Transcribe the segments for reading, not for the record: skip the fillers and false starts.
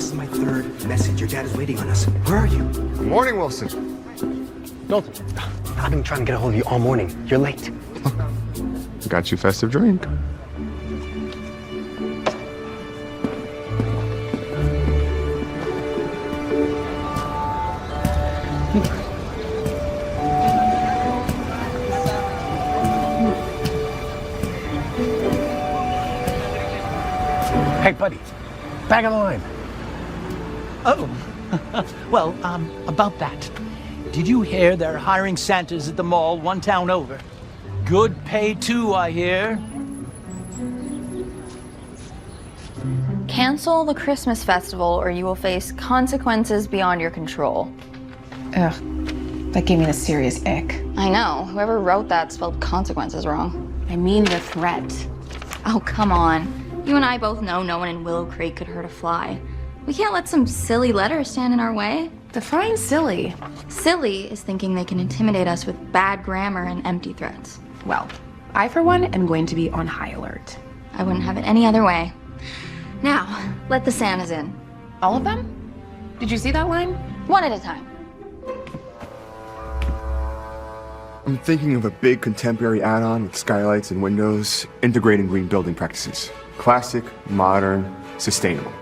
This is my third message. Your dad is waiting on us. Where are you? Good morning, Wilson. Dalton, I've been trying to get a hold of you all morning. You're late. Got you a festive drink. Hey, buddy, back of the line. Oh, well, about that. Did you hear they're hiring Santas at the mall one town over? Good pay too, I hear. Cancel the Christmas festival or you will face consequences beyond your control. Ugh, that gave me a serious ick. I know. Whoever wrote that spelled consequences wrong. I mean the threat. Oh, come on. You and I both know no one in Willow Creek could hurt a fly. We can't let some silly letter stand in our way. Define silly. Silly is thinking they can intimidate us with bad grammar and empty threats. Well, I, for one, am going to be on high alert. I wouldn't have it any other way. Now, let the Santas in. All of them? Did you see that line? One at a time. I'm thinking of a big contemporary add-on with skylights and windows, integrating green building practices. Classic, modern, sustainable.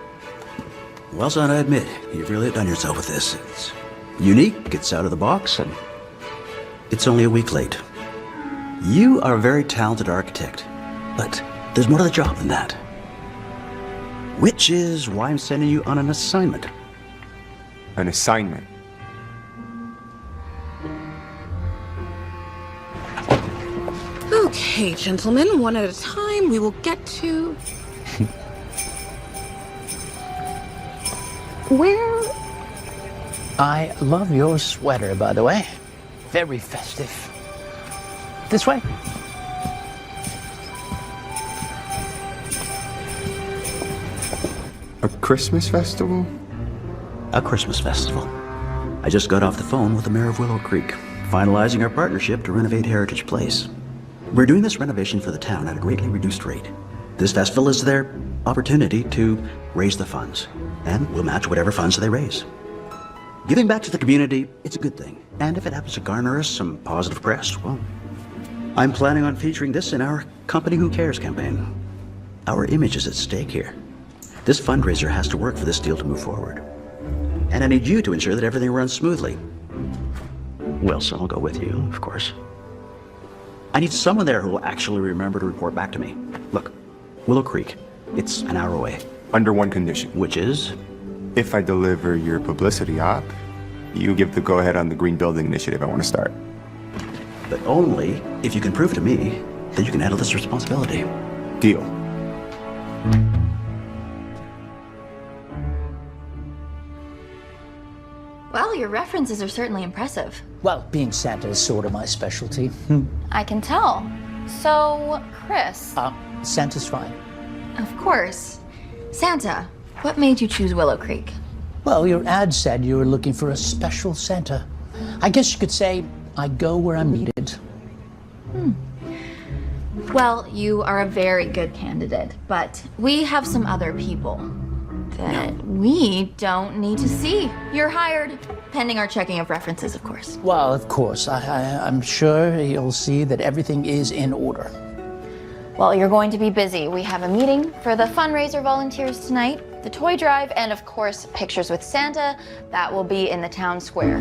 Well, son, I admit, you've really done yourself with this. It's unique, it's out of the box, and it's only a week late. You are a very talented architect, but there's more to the job than that. Which is why I'm sending you on an assignment. An assignment. Okay, gentlemen, one at a time. We will get to... Where... I love your sweater, by the way. Very festive. This way. A Christmas festival? A Christmas festival. I just got off the phone with the mayor of Willow Creek, finalizing our partnership to renovate Heritage Place. We're doing this renovation for the town at a greatly reduced rate. This festival is their opportunity to raise the funds, and we'll match whatever funds they raise. Giving back to the community, it's a good thing, and if it happens to garner us some positive press, well, I'm planning on featuring this in our Company Who Cares campaign. Our image is at stake here. This fundraiser has to work for this deal to move forward. And I need you to ensure that everything runs smoothly. Wilson will go with you, of course. I need someone there who will actually remember to report back to me. Look, Willow Creek, it's an hour away. Under one condition. Which is? If I deliver your publicity op, you give the go-ahead on the green building initiative I want to start. But only if you can prove to me that you can handle this responsibility. Deal. Well, your references are certainly impressive. Well, being Santa is sort of my specialty. I can tell. So, Chris. Santa's fine. Of course. Santa, what made you choose Willow Creek? Well, your ad said you were looking for a special Santa. I guess you could say I go where I'm needed. Well, you are a very good candidate, but we have some other people that we don't need to see. You're hired, pending our checking of references, of course. Well, of course. I'm sure you'll see that everything is in order. Well, you're going to be busy. We have a meeting for the fundraiser volunteers tonight, the toy drive, and of course, pictures with Santa. That will be in the town square.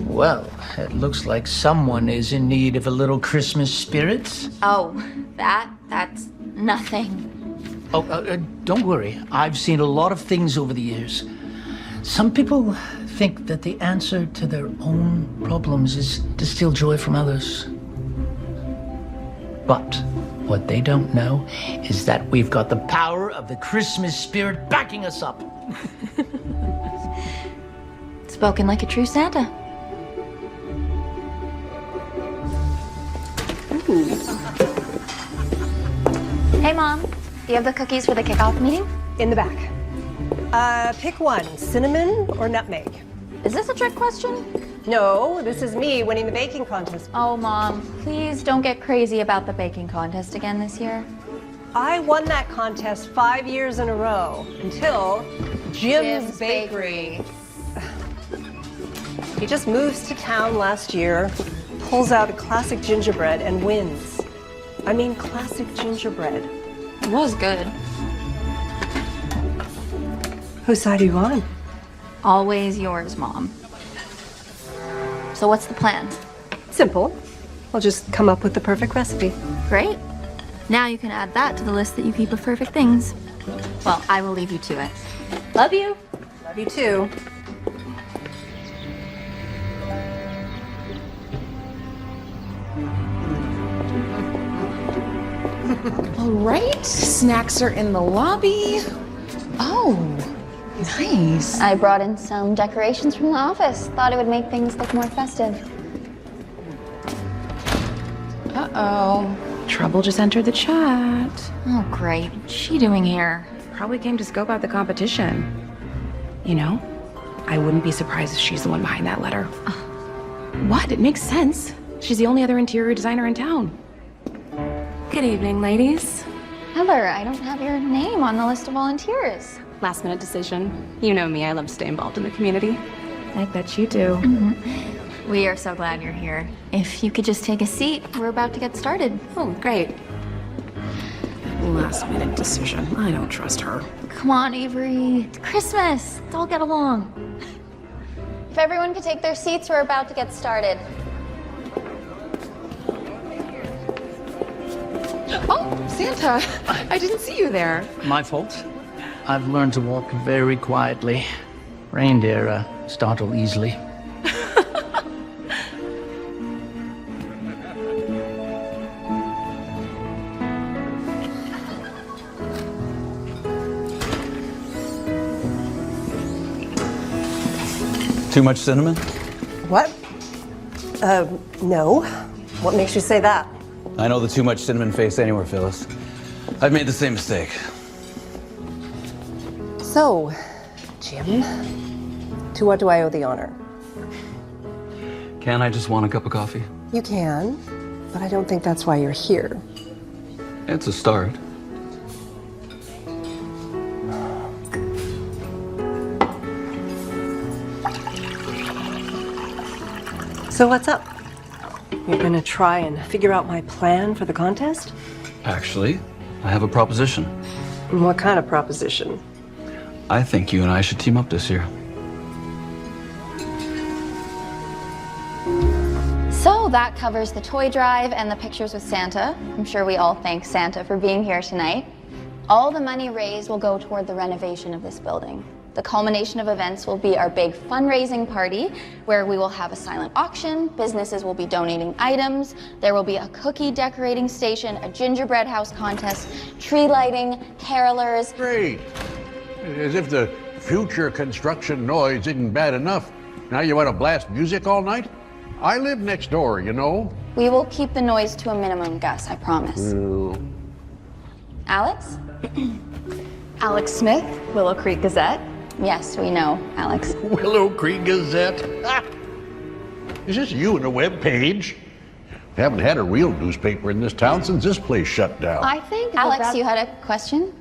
Well, it looks like someone is in need of a little Christmas spirit. Oh, that's nothing. Oh, don't worry. I've seen a lot of things over the years. Some people think that the answer to their own problems is to steal joy from others. But what they don't know is that we've got the power of the Christmas spirit backing us up. Spoken like a true Santa. Hey, Mom. Do you have the cookies for the kickoff meeting? In the back. Pick one, cinnamon or nutmeg? Is this a trick question? No, this is me winning the baking contest. Oh, Mom, please don't get crazy about the baking contest again this year. I won that contest 5 years in a row until Jim's Bakery. He just moves to town last year, pulls out a classic gingerbread and wins. I mean, classic gingerbread. It was good. Whose side are you on? Always yours, Mom. So what's the plan? Simple. I'll just come up with the perfect recipe. Great. Now you can add that to the list that you keep of perfect things. Well, I will leave you to it. Love you. Love you too. All right, snacks are in the lobby. Oh, nice. I brought in some decorations from the office. Thought it would make things look more festive. Uh-oh. Trouble just entered the chat. Oh, great. What's she doing here? Probably came to scope out the competition. You know, I wouldn't be surprised if she's the one behind that letter. What? It makes sense. She's the only other interior designer in town. Good evening, ladies. Heather, I don't have your name on the list of volunteers. Last minute decision. You know me, I love to stay involved in the community. I bet you do. We are so glad you're here. If you could just take a seat, we're about to get started. Oh, great. Last minute decision. I don't trust her. Come on, Avery. It's Christmas. Let's all get along. If everyone could take their seats, we're about to get started. Oh, Santa. I didn't see you there. My fault. I've learned to walk very quietly. Reindeer startle easily. Too much cinnamon? What? No. What makes you say that? I know the too much cinnamon face anywhere, Phyllis. I've made the same mistake. So, Jim, to what do I owe the honor? Can I just want a cup of coffee? You can, but I don't think that's why you're here. It's a start. So what's up? You're gonna try and figure out my plan for the contest? Actually, I have a proposition. And what kind of proposition? I think you and I should team up this year. So that covers the toy drive and the pictures with Santa. I'm sure we all thank Santa for being here tonight. All the money raised will go toward the renovation of this building. The culmination of events will be our big fundraising party, where we will have a silent auction, businesses will be donating items, there will be a cookie decorating station, a gingerbread house contest, tree lighting, carolers. Great. As if the future construction noise isn't bad enough. Now you want to blast music all night? I live next door, you know. We will keep the noise to a minimum, Gus, I promise. Alex? Alex Smith, Willow Creek Gazette. Yes, we know, Alex. Willow Creek Gazette. Ah. Is this you and a web page? Haven't had a real newspaper in this town since this place shut down. I think Alex, you had a question?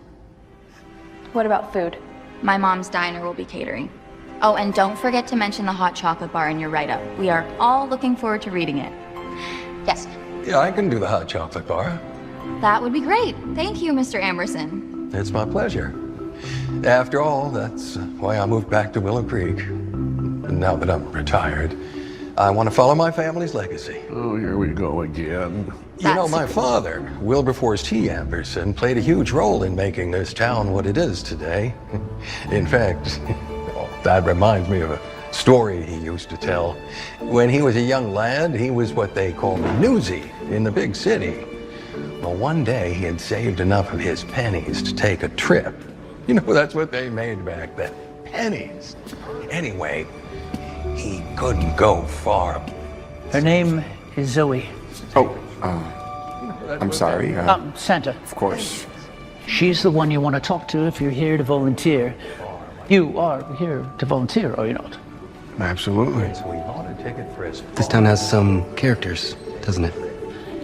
What about food? My mom's diner will be catering. Oh, and don't forget to mention the hot chocolate bar in your write-up. We are all looking forward to reading it. Yes, Yeah, I can do the hot chocolate bar. that would be great. Thank you, Mr. Amberson. It's my pleasure. After all, that's why I moved back to Willow Creek. And now that I'm retired, I want to follow my family's legacy. Oh, here we go again. You know, my father, Wilberforce T. Amberson, played a huge role in making this town what it is today. In fact, that reminds me of a story he used to tell. When he was a young lad, he was what they called a newsie in the big city. Well, one day he had saved enough of his pennies to take a trip. You know, that's what they made back then. Pennies. Anyway, he couldn't go far. Her name is Zoe. Oh, I'm sorry. Santa. Of course. She's the one you want to talk to if you're here to volunteer. You are here to volunteer, are you not? Absolutely. So we bought a ticket for his... This town has some characters, doesn't it?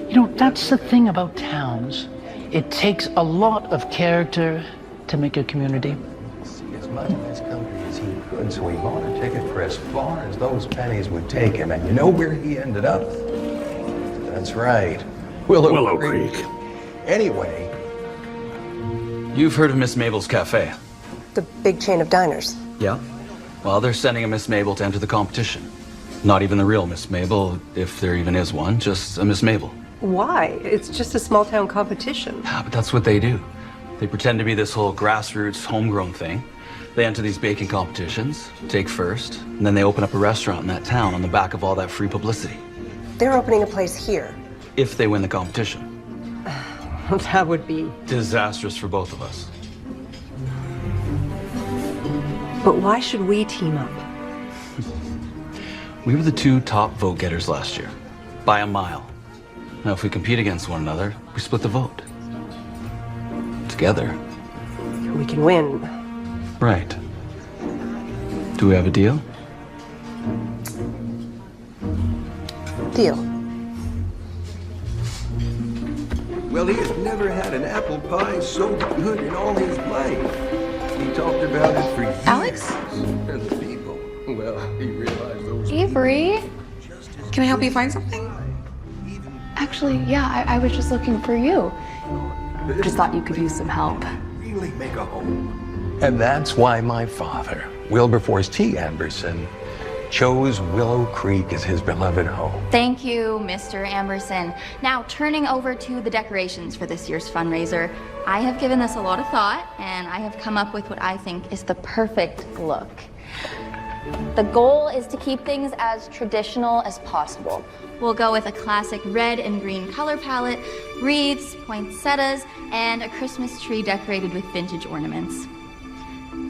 You know, that's the thing about towns. It takes a lot of character to make a community. See as much of this country as he could, so he bought a ticket for as far as those pennies would take him. And you know where he ended up? That's right. Willow Creek. Anyway. You've heard of Miss Mabel's Cafe? The big chain of diners. Yeah. Well, they're sending a Miss Mabel to enter the competition. Not even the real Miss Mabel, if there even is one, just a Miss Mabel. Why? It's just a small town competition. Yeah, but that's what they do. They pretend to be this whole grassroots, homegrown thing. They enter these baking competitions, take first, and then they open up a restaurant in that town on the back of all that free publicity. They're opening a place here. If they win the competition. That would be disastrous for both of us. But why should we team up? We were the 2 top vote getters last year, by a mile. Now, if we compete against one another, we split the vote. Together. We can win. Right. Do we have a deal? Deal. Well, he has never had an apple pie so good in all his life. He talked about it for years. Alex? And the people, well, he realized those Avery? Can I help you find something? Actually, yeah, I was just looking for you. Just thought you could use some help. really make a home. And that's why my father, Wilberforce T. Anderson, chose Willow Creek as his beloved home. Thank you, Mr. Amberson. Now, turning over to the decorations for this year's fundraiser, I have given this a lot of thought, and I have come up with what I think is the perfect look. The goal is to keep things as traditional as possible. We'll go with a classic red and green color palette, wreaths, poinsettias, and a Christmas tree decorated with vintage ornaments.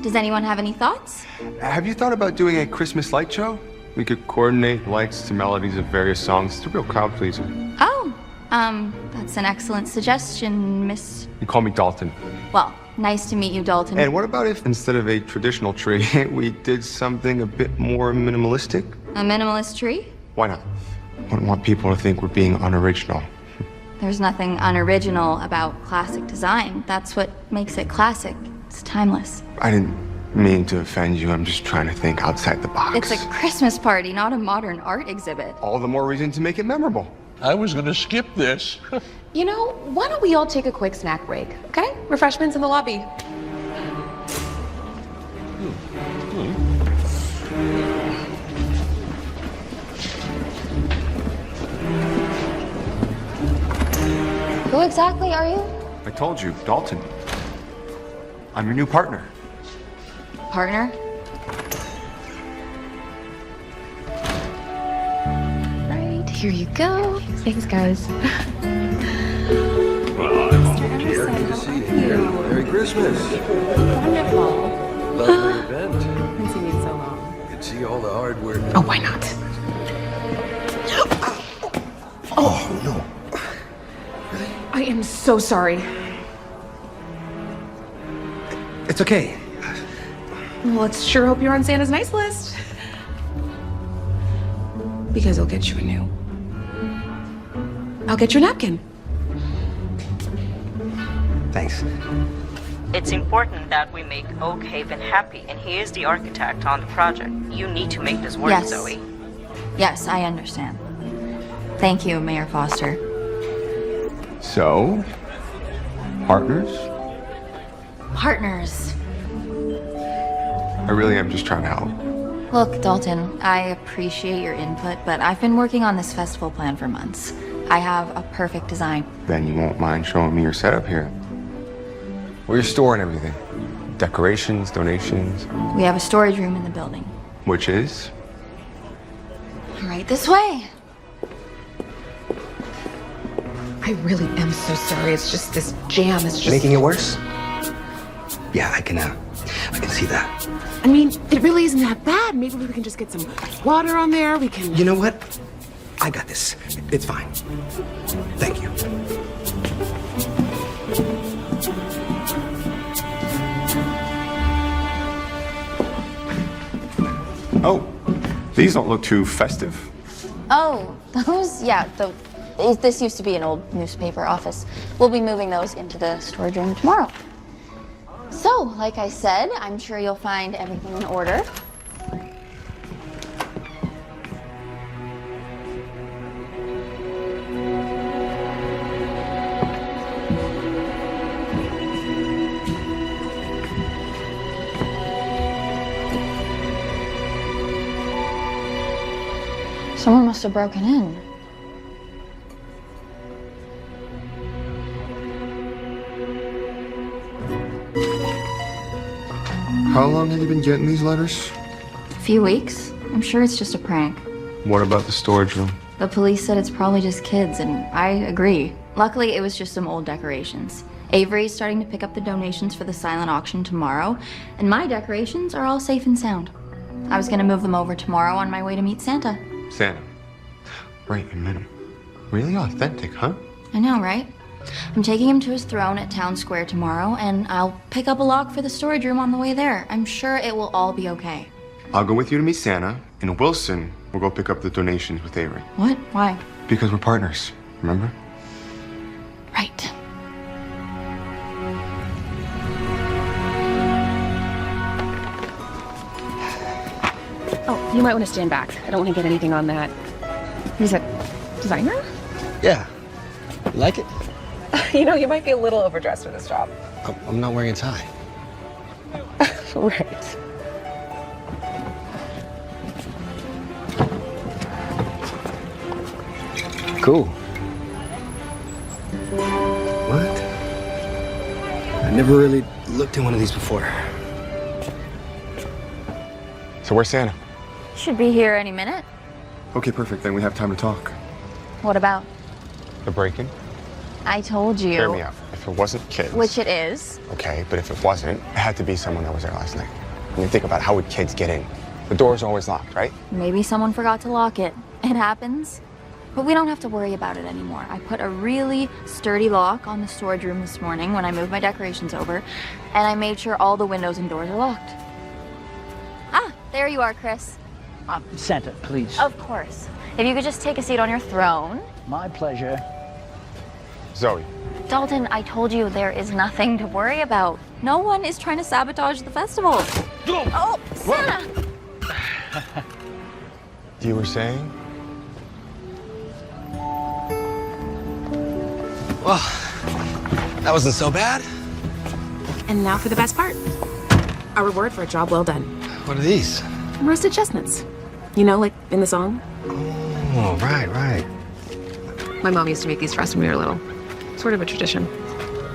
Does anyone have any thoughts? Have you thought about doing a Christmas light show? We could coordinate lights to melodies of various songs. It's a real crowd pleaser. Oh, that's an excellent suggestion, Miss... You call me Dalton. Well, nice to meet you, Dalton. And what about if, instead of a traditional tree, we did something a bit more minimalistic? A minimalist tree? Why not? I wouldn't want people to think we're being unoriginal. There's nothing unoriginal about classic design. That's what makes it classic. It's timeless. I didn't mean to offend you. I'm just trying to think outside the box. It's a Christmas party, not a modern art exhibit. All the more reason to make it memorable. I was gonna skip this. You know, why don't we all take a quick snack break, okay? Refreshments in the lobby. Who exactly are you? I told you, Dalton. I'm your new partner. Partner? Right, here you go. Thanks, guys. Good to see you. Merry Christmas. Wonderful. Lovely event. Haven't seen you in so long. You can see all the hard work. Oh, why not? Oh, no. I am so sorry. It's okay. Well, let's sure hope you're on Santa's nice list. Because I'll get you a new. I'll get you a napkin. Thanks. It's important that we make Oak Haven happy, and he is the architect on the project. You need to make this work, Yes. Zoe. Yes, I understand. Thank you, Mayor Foster. So, partners? Partners. I really am just trying to help. Look, Dalton, I appreciate your input, but I've been working on this festival plan for months. I have a perfect design. Then you won't mind showing me your setup here. Where you're storing everything. Decorations, donations. We have a storage room in the building. Which is? Right this way. I really am so sorry. It's just this jam is just... Making it worse? Yeah, I can see that. I mean, it really isn't that bad. Maybe we can just get some water on there. We can... You know what? I got this. It's fine. Thank you. Oh, these don't look too festive. Oh, those, yeah, This used to be an old newspaper office. We'll be moving those into the storage room tomorrow. So, like I said, I'm sure you'll find everything in order. Someone must have broken in. How long have you been getting these letters? A few weeks. I'm sure it's just a prank. What about the storage room? The police said it's probably just kids, and I agree. Luckily, it was just some old decorations. Avery's starting to pick up the donations for the silent auction tomorrow, and my decorations are all safe and sound. I was gonna move them over tomorrow on my way to meet Santa. Santa. Right, you met him. Really authentic, huh? I know, right? I'm taking him to his throne at Town Square tomorrow, and I'll pick up a lock for the storage room on the way there. I'm sure it will all be okay. I'll go with you to meet Santa, and Wilson will go pick up the donations with Avery. What? Why? Because we're partners, remember? Right. Oh, you might want to stand back. I don't want to get anything on that. He's a designer? Yeah. You like it? You know, you might be a little overdressed for this job. I'm not wearing a tie. Right. Cool. What? I never really looked at one of these before. So where's Santa? Should be here any minute. Okay, perfect. Then we have time to talk. What about? The break-in? I told you. Hear me out. If it wasn't kids... Which it is. Okay, but if it wasn't, it had to be someone that was there last night. I mean, think about how would kids get in? The door's always locked, right? Maybe someone forgot to lock it. It happens. But we don't have to worry about it anymore. I put a really sturdy lock on the storage room this morning when I moved my decorations over, and I made sure all the windows and doors are locked. Ah, there you are, Chris. Santa, please. Of course. If you could just take a seat on your throne. My pleasure. Zoe. Dalton, I told you there is nothing to worry about. No one is trying to sabotage the festival. Oh, Santa! You were saying? Well, that wasn't so bad. And now for the best part. A reward for a job well done. What are these? Roasted chestnuts. You know, like in the song? Oh, right. My mom used to make these for us when we were little. Sort of a tradition.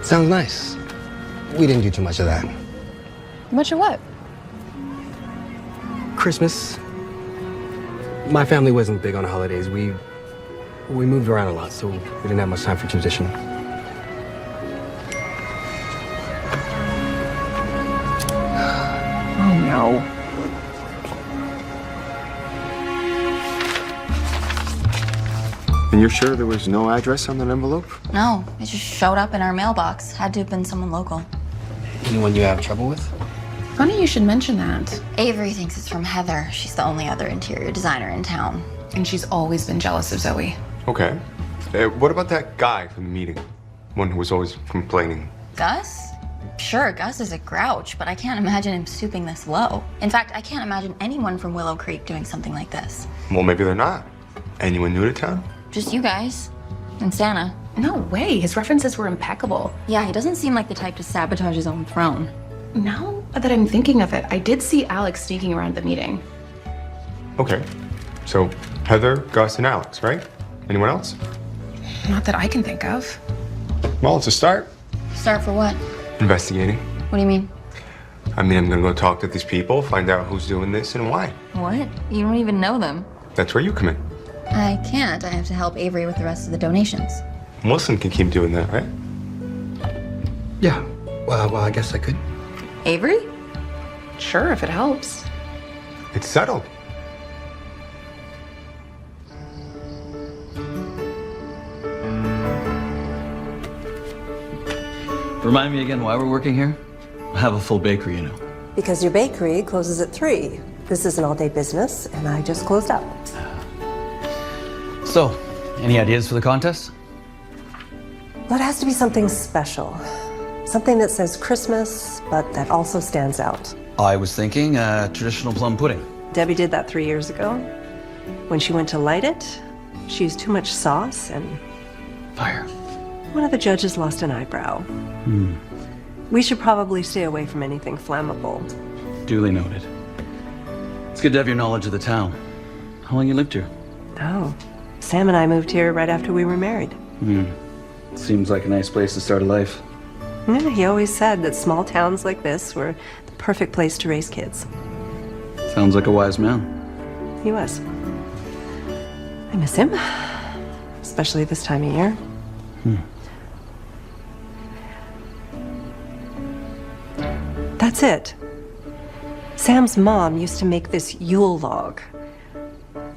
Sounds nice. We didn't do too much of that. Much of what? Christmas. My family wasn't big on holidays. We moved around a lot, so we didn't have much time for tradition. Oh, no. And you're sure there was no address on that envelope? No, it just showed up in our mailbox. Had to have been someone local. Anyone you have trouble with? Funny you should mention that. Avery thinks it's from Heather. She's the only other interior designer in town. And she's always been jealous of Zoe. Okay. What about that guy from the meeting? One who was always complaining. Gus? Sure, Gus is a grouch, but I can't imagine him stooping this low. In fact, I can't imagine anyone from Willow Creek doing something like this. Well, maybe they're not. Anyone new to town? Just you guys. And Santa. No way. His references were impeccable. Yeah, he doesn't seem like the type to sabotage his own throne. Now that I'm thinking of it, I did see Alex sneaking around the meeting. Okay. So, Heather, Gus, and Alex, right? Anyone else? Not that I can think of. Well, it's a start. Start for what? Investigating. What do you mean? I mean, I'm gonna go talk to these people, find out who's doing this and why. What? You don't even know them. That's where you come in. I can't. I have to help Avery with the rest of the donations. Wilson can keep doing that, right? Yeah. Well, I guess I could. Avery? Sure, if it helps. It's settled. Remind me again why we're working here? I have a full bakery, you know. Because your bakery closes at 3. This is an all-day business, and I just closed up. So, Any ideas for the contest? Well, it has to be something special. Something that says Christmas, but that also stands out. I was thinking traditional plum pudding. Debbie did that 3 years ago. When she went to light it, she used too much sauce and Fire. one of the judges lost an eyebrow. We should probably stay away from anything flammable. Duly noted. It's good to have your knowledge of the town. How long you lived here? Oh, Sam and I moved here right after we were married. Seems like a nice place to start a life. Yeah, he always said that small towns like this were the perfect place to raise kids. Sounds like a wise man. He was. I miss him, especially this time of year. That's it. Sam's mom used to make this Yule log,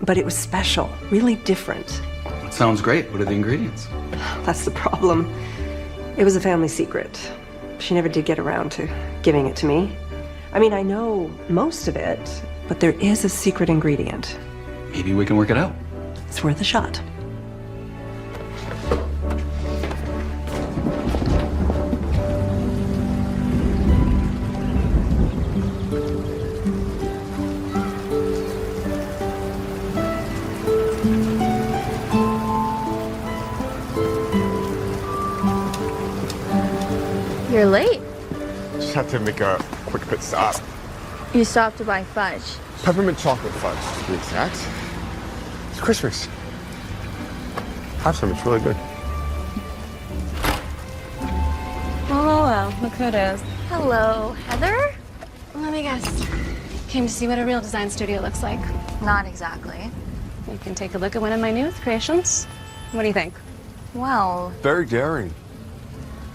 but it was special, really different. Sounds great. What are the ingredients? That's the problem. It was a family secret. She never did get around to giving it to me. I mean, I know most of it, but there is a secret ingredient. Maybe we can work it out. It's worth a shot. You're late. Just had to make a quick pit stop. You stopped to buy fudge. Peppermint chocolate fudge, to be exact. It's Christmas. Have some, it's really good. Oh, look who it is. Hello, Heather? Let me guess. Came to see what a real design studio looks like. Not exactly. You can take a look at one of my newest creations. What do you think? Well, Very daring.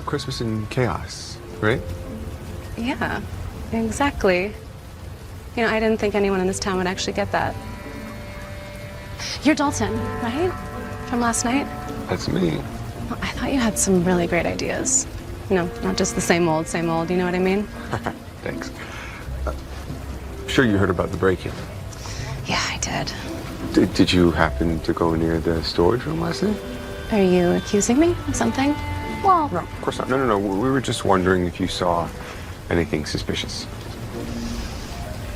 Christmas in chaos, right? Yeah, exactly. You know, I didn't think anyone in this town would actually get that. You're Dalton, right? From last night? That's me. Well, I thought you had some really great ideas. You know, not just the same old, you know what I mean? Thanks. Sure you heard about the break-in. Yeah, I did. Did you happen to go near the storage room last night? Are you accusing me of something? well, No, of course not. No. We were just wondering if you saw anything suspicious.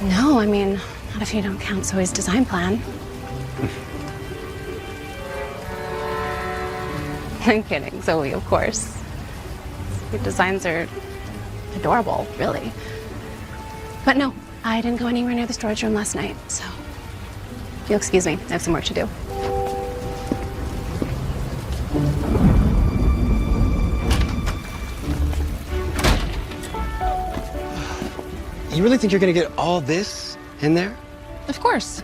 No, I mean, not if you don't count Zoe's design plan. I'm kidding, Zoe, of course. Your designs are adorable, really. But no, I didn't go anywhere near the storage room last night, so if you'll excuse me, I have some work to do. You really think you're gonna get all this in there? Of course.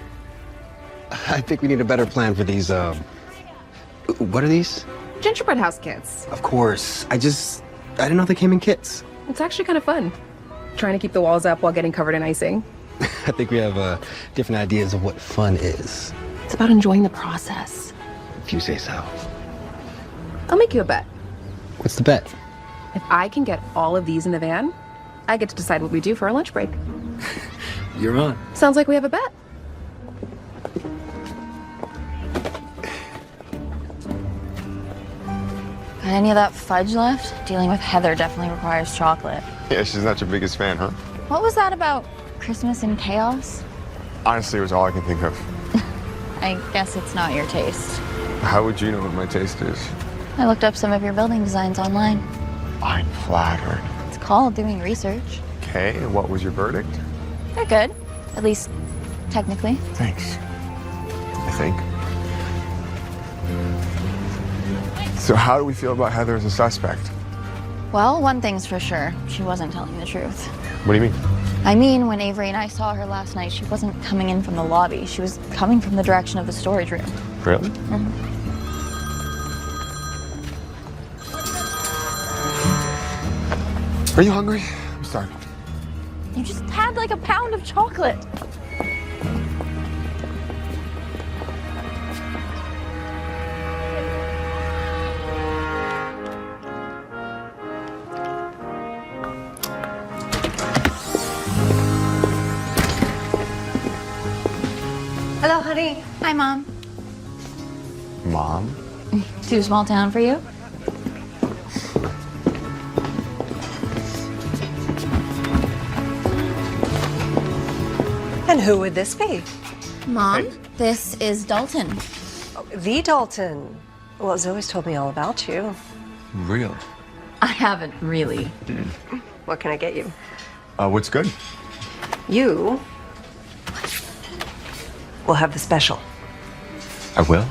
I think we need a better plan for these, what are these? Gingerbread house kits. Of course. I didn't know they came in kits. It's actually kind of fun. Trying to keep the walls up while getting covered in icing. I think we have different ideas of what fun is. It's about enjoying the process. If you say so. I'll make you a bet. What's the bet? If I can get all of these in the van, I get to decide what we do for our lunch break. You're on. Sounds like we have a bet. got any of that fudge left? Dealing with Heather definitely requires chocolate. Yeah, she's not your biggest fan, huh? What was that about Christmas in chaos? Honestly, it was all I can think of. I guess it's not your taste. How would you know what my taste is? I looked up some of your building designs online. I'm flattered. It's called doing research. Okay, and what was your verdict? They're good. At least, technically. Thanks. I think. So how do we feel about Heather as a suspect? Well, one thing's for sure. She wasn't telling the truth. What do you mean? I mean, when Avery and I saw her last night, she wasn't coming in from the lobby. She was coming from the direction of the storage room. Really? Are you hungry? I'm starving. You just had like a pound of chocolate. Hello, honey. Hi, Mom. Mom? Mom? Too small town for you? And who would this be? Mom, Hey. this is Dalton. Oh, the Dalton. Well, Zoe's told me all about you. Really? I haven't really. What can I get you? What's good? You will have the special. I will.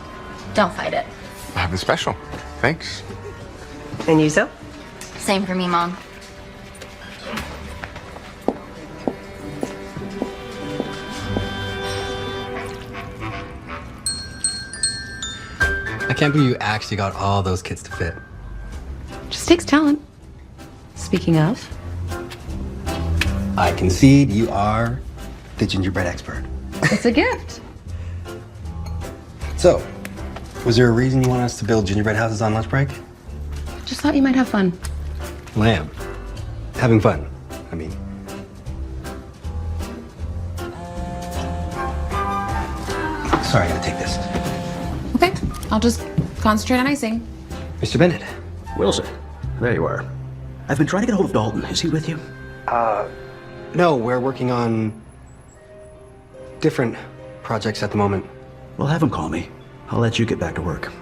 Don't fight it. I have the special. Thanks. And you, Zoe? Same for me, Mom. I can't believe you actually got all those kids to fit. Just takes talent. Speaking of, I concede you are the gingerbread expert. it's a gift. So, was there a reason you want us to build gingerbread houses on lunch break? Just thought you might have fun. Lamb. Having fun, I mean. Sorry, I gotta take this. Okay, I'll just concentrate on icing. Mr. Bennett. Wilson, there you are. I've been trying to get a hold of Dalton. Is he with you? No, we're working on different projects at the moment. Well, have him call me. I'll let you get back to work.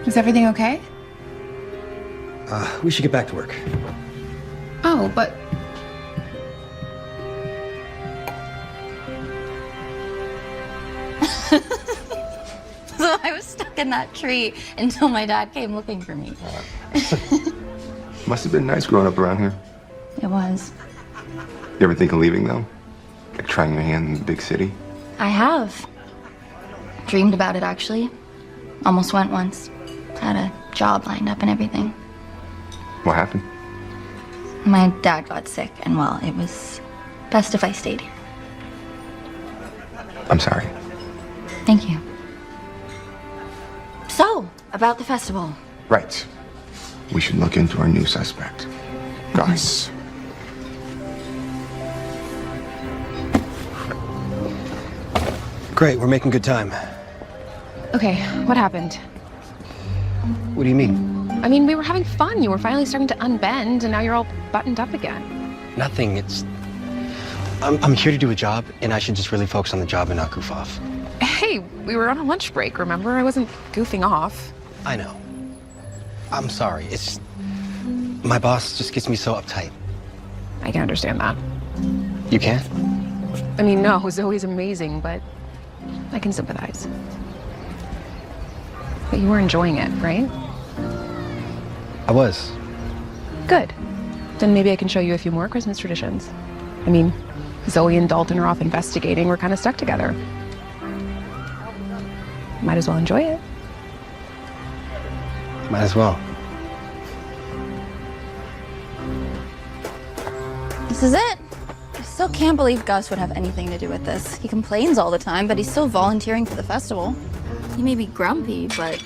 Is everything okay? We should get back to work. Oh, but So I was stuck in that tree until my dad came looking for me. Must have been nice growing up around here. It was. You ever think of leaving, though? Like trying your hand in the big city? I have. Dreamed about it, actually. Almost went once. Had a job lined up and everything. What happened? My dad got sick, and well, it was best if I stayed here. I'm sorry. Thank you. So, about the festival. Right. We should look into our new suspect. Gus. Great, we're making good time. okay, what happened? What do you mean? I mean, we were having fun. You were finally starting to unbend, and now you're all buttoned up again. Nothing, it's... I'm here to do a job, and I should just really focus on the job and not goof off. Hey, we were on a lunch break, remember? I wasn't goofing off. I know. I'm sorry, it's... My boss just gets me so uptight. I can understand that. You can? I mean, no, Zoe's amazing, but I can sympathize. But you were enjoying it, right? I was. Good. Then maybe I can show you a few more Christmas traditions. I mean, Zoe and Dalton are off investigating. We're kind of stuck together. Might as well enjoy it. Might as well. This is it. I still can't believe Gus would have anything to do with this. He complains all the time, but he's still volunteering for the festival. He may be grumpy, but...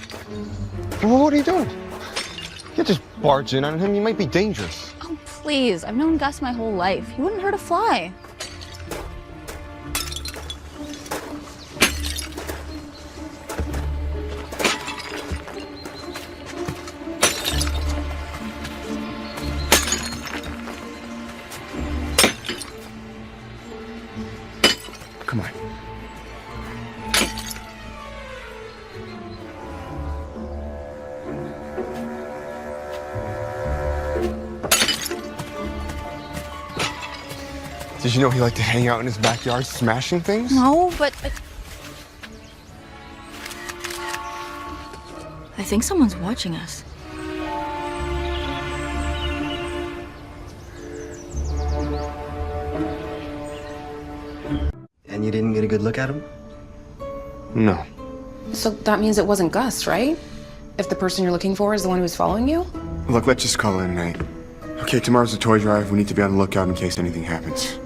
Well, what are you doing? You just barge in on him. You might be dangerous. Oh, please. I've known Gus my whole life. He wouldn't hurt a fly. Come on. Did you know he liked to hang out in his backyard smashing things? No, but... I think someone's watching us. And you didn't get a good look at him? No. So that means it wasn't Gus, right? If the person you're looking for is the one who's following you? Look, let's just call it a night. Okay, tomorrow's the toy drive. We need to be on the lookout in case anything happens.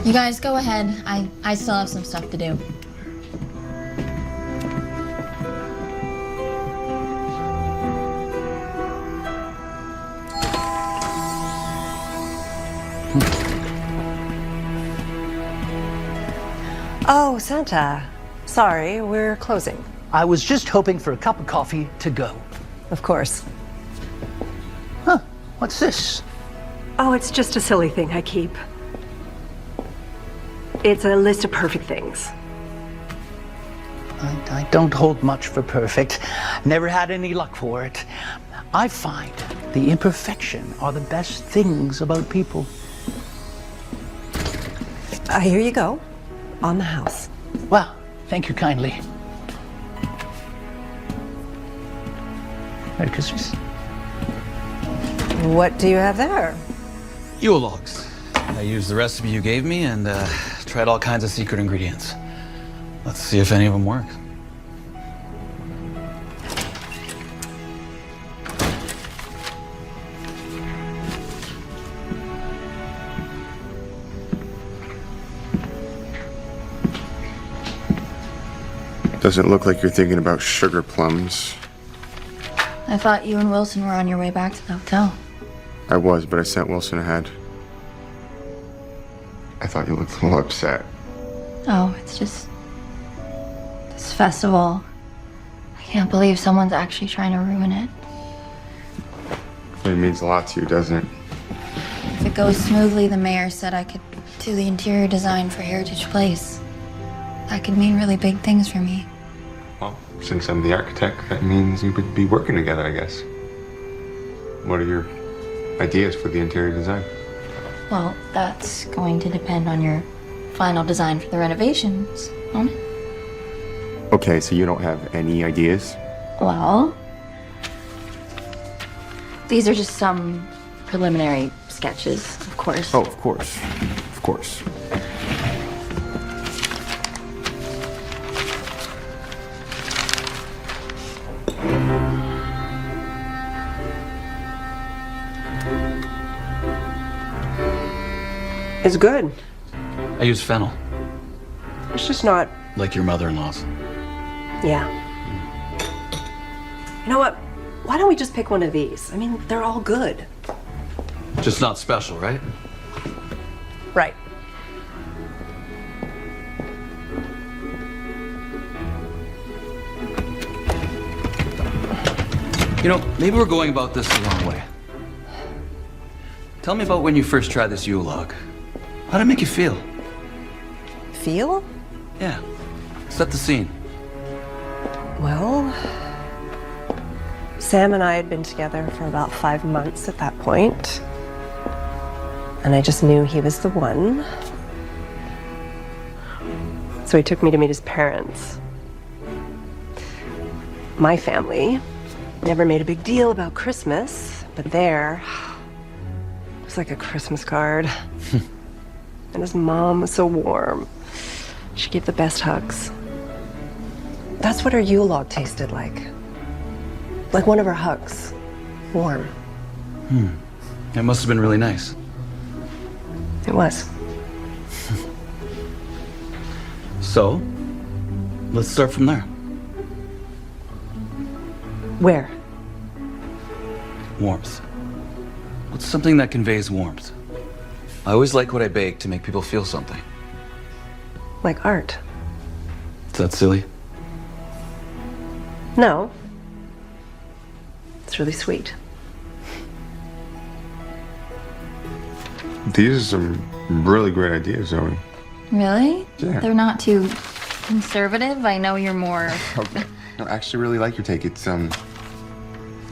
You guys go ahead. I still have some stuff to do. Oh, Santa. Sorry, we're closing. I was just hoping for a cup of coffee to go. Of course. Huh, what's this? Oh, it's just a silly thing I keep. It's a list of perfect things. I don't hold much for perfect. Never had any luck for it. I find the imperfection are the best things about people. Here you go. On the house. Well, thank you kindly. Merry Christmas. What do you have there? Yule logs. I used the recipe you gave me and tried all kinds of secret ingredients. Let's see if any of them work. Doesn't look like you're thinking about sugar plums. I thought you and Wilson were on your way back to the hotel. I was, but I sent Wilson ahead. I thought you looked a little upset. Oh, it's just this festival. I can't believe someone's actually trying to ruin it. It means a lot to you, doesn't it? If it goes smoothly, the mayor said I could do the interior design for Heritage Place. That could mean really big things for me. Well, since I'm the architect, that means we would be working together, I guess. What are your ideas for the interior design? Well, that's going to depend on your final design for the renovations, won't it? Okay, so you don't have any ideas? Well, these are just some preliminary sketches, of course. Oh, of course. Of course. It's good. I use fennel, It's just not. like your mother-in-law's. Yeah. You know what? Why don't we just pick one of these? I mean, they're all good. Just not special, right? Right. You know, maybe we're going about this the wrong way. Tell me about when you first tried this Yule log. How'd it make you feel? Feel? Yeah. Set the scene. Well, Sam and I had been together for about 5 months at that point, and I just knew he was the one. So he took me to meet his parents. My family never made a big deal about Christmas, but there, it was like a Christmas card. And his mom was so warm. She gave the best hugs. That's what her Yule log tasted like. Like one of her hugs. Warm. It must have been really nice. It was. So, let's start from there. Where? Warmth. What's something that conveys warmth? I always like what I bake to make people feel something. Like art. Is that silly? No. It's really sweet. These are some really great ideas, Zoe. Really? Yeah. They're not too conservative? I know you're more... I actually really like your take. It's, you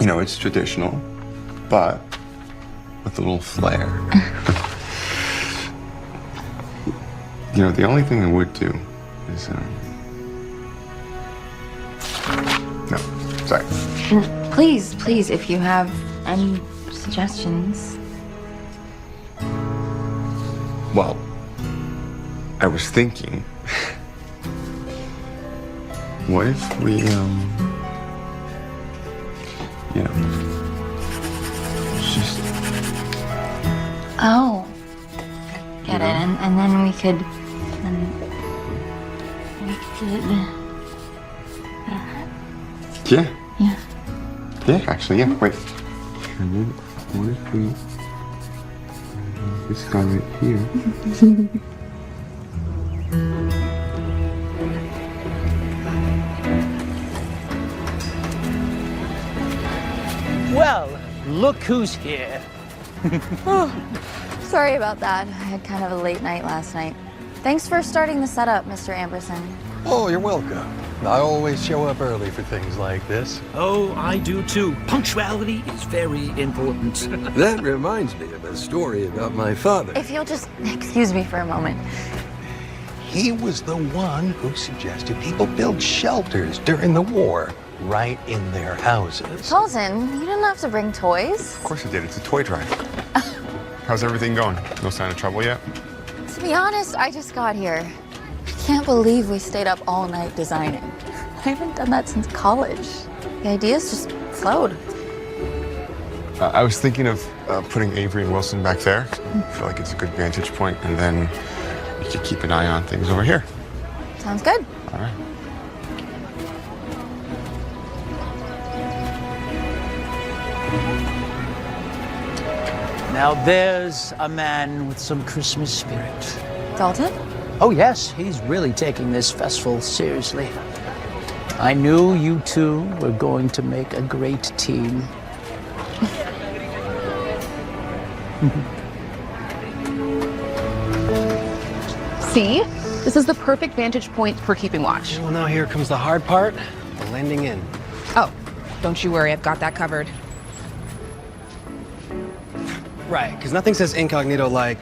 know, it's traditional, but with a little flair. You know, the only thing I would do is, no, sorry. Please, please, if you have any suggestions. Well, I was thinking, what if we, you know, just... Oh. Get it, and then we could... Yeah. Yeah. Yeah, actually, yeah, wait. And then, what if we... this guy right here... look who's here. Sorry about that. I had kind of a late night last night. Thanks for starting the setup, Mr. Amberson. Oh, you're welcome. I always show up early for things like this. Oh, I do too. Punctuality is very important. That reminds me of a story about my father. If you'll just excuse me for a moment. He was the one who suggested people build shelters during the war, right in their houses. Colton, you didn't have to bring toys. Of course I did. It's a toy drive. How's everything going? No sign of trouble yet? To be honest, I just got here. I can't believe we stayed up all night designing. I haven't done that since college. The ideas just flowed. I was thinking of putting Avery and Wilson back there. I feel like it's a good vantage point, and then you could keep an eye on things over here. Sounds good. All right. Now there's a man with some Christmas spirit. Dalton? Oh yes, he's really taking this festival seriously. I knew you two were going to make a great team. See? This is the perfect vantage point for keeping watch. Well, now here comes the hard part, blending in. Oh, don't you worry, I've got that covered. Right, because nothing says incognito like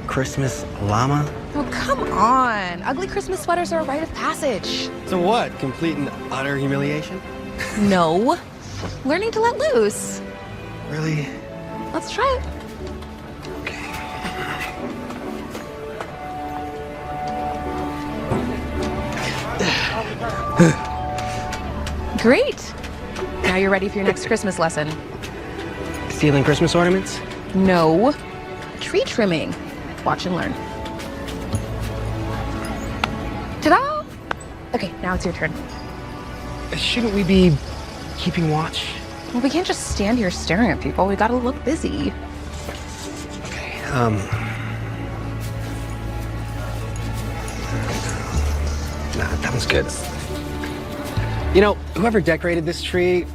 Christmas llama. Oh, come on. Ugly Christmas sweaters are a rite of passage. So what? Complete and utter humiliation? No. Learning to let loose. Really? Let's try it. Great. Now you're ready for your next Christmas lesson. Stealing Christmas ornaments? No. Tree trimming. Watch and learn. Ta-da! Okay, now it's your turn. Shouldn't we be keeping watch? Well, we can't just stand here staring at people. We gotta look busy. Okay, nah, that one's good. You know, whoever decorated this tree,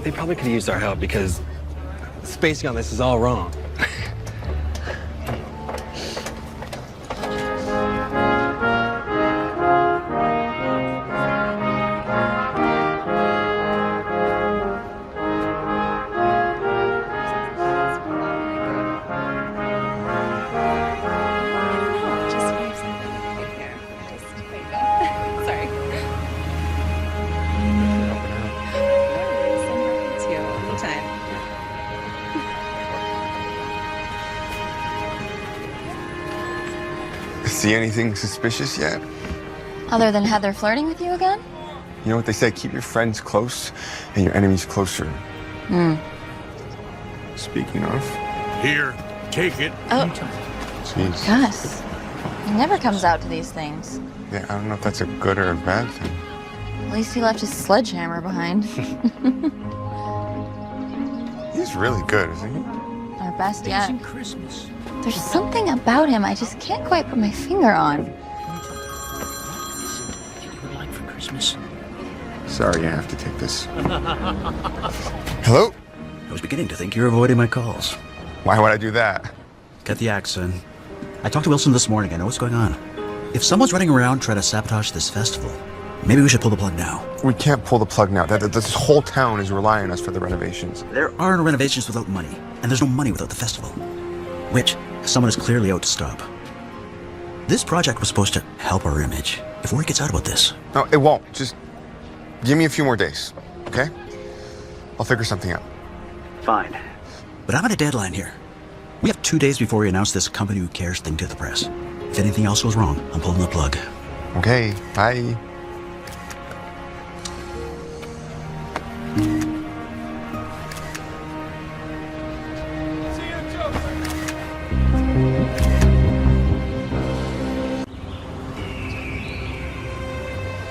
they probably could have used our help because spacing on this is all wrong. See anything suspicious yet? Other than Heather flirting with you again? You know what they say, keep your friends close and your enemies closer. Speaking of. Here, take it. Oh, Jeez. Gus. He never comes out to these things. Yeah, I don't know if that's a good or a bad thing. At least he left his sledgehammer behind. He's really good, isn't he? Our best yet. Amazing Christmas. There's something about him I just can't quite put my finger on. What you would like for Christmas? Sorry, I have to take this. Hello? I was beginning to think you're avoiding my calls. Why would I do that? Get the accent. I talked to Wilson this morning. I know what's going on. If someone's running around trying to sabotage this festival, maybe we should pull the plug now. We can't pull the plug now. This whole town is relying on us for the renovations. There are no renovations without money, and there's no money without the festival, which someone is clearly out to stop. This project was supposed to help our image. If word gets out about this... No, it won't. Just give me a few more days, okay? I'll figure something out. Fine. But I'm on a deadline here. We have 2 days before we announce this company who cares thing to the press. If anything else goes wrong, I'm pulling the plug. Okay, bye.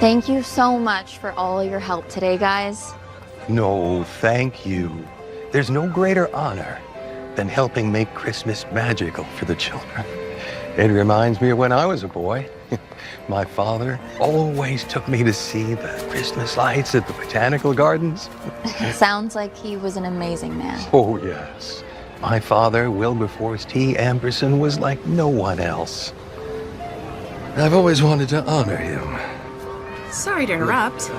Thank you so much for all your help today, guys. No, thank you. There's no greater honor than helping make Christmas magical for the children. It reminds me of when I was a boy. My father always took me to see the Christmas lights at the botanical gardens. Sounds like he was an amazing man. Oh, yes. My father, Wilberforce T. Amberson, was like no one else. I've always wanted to honor him. Sorry to interrupt.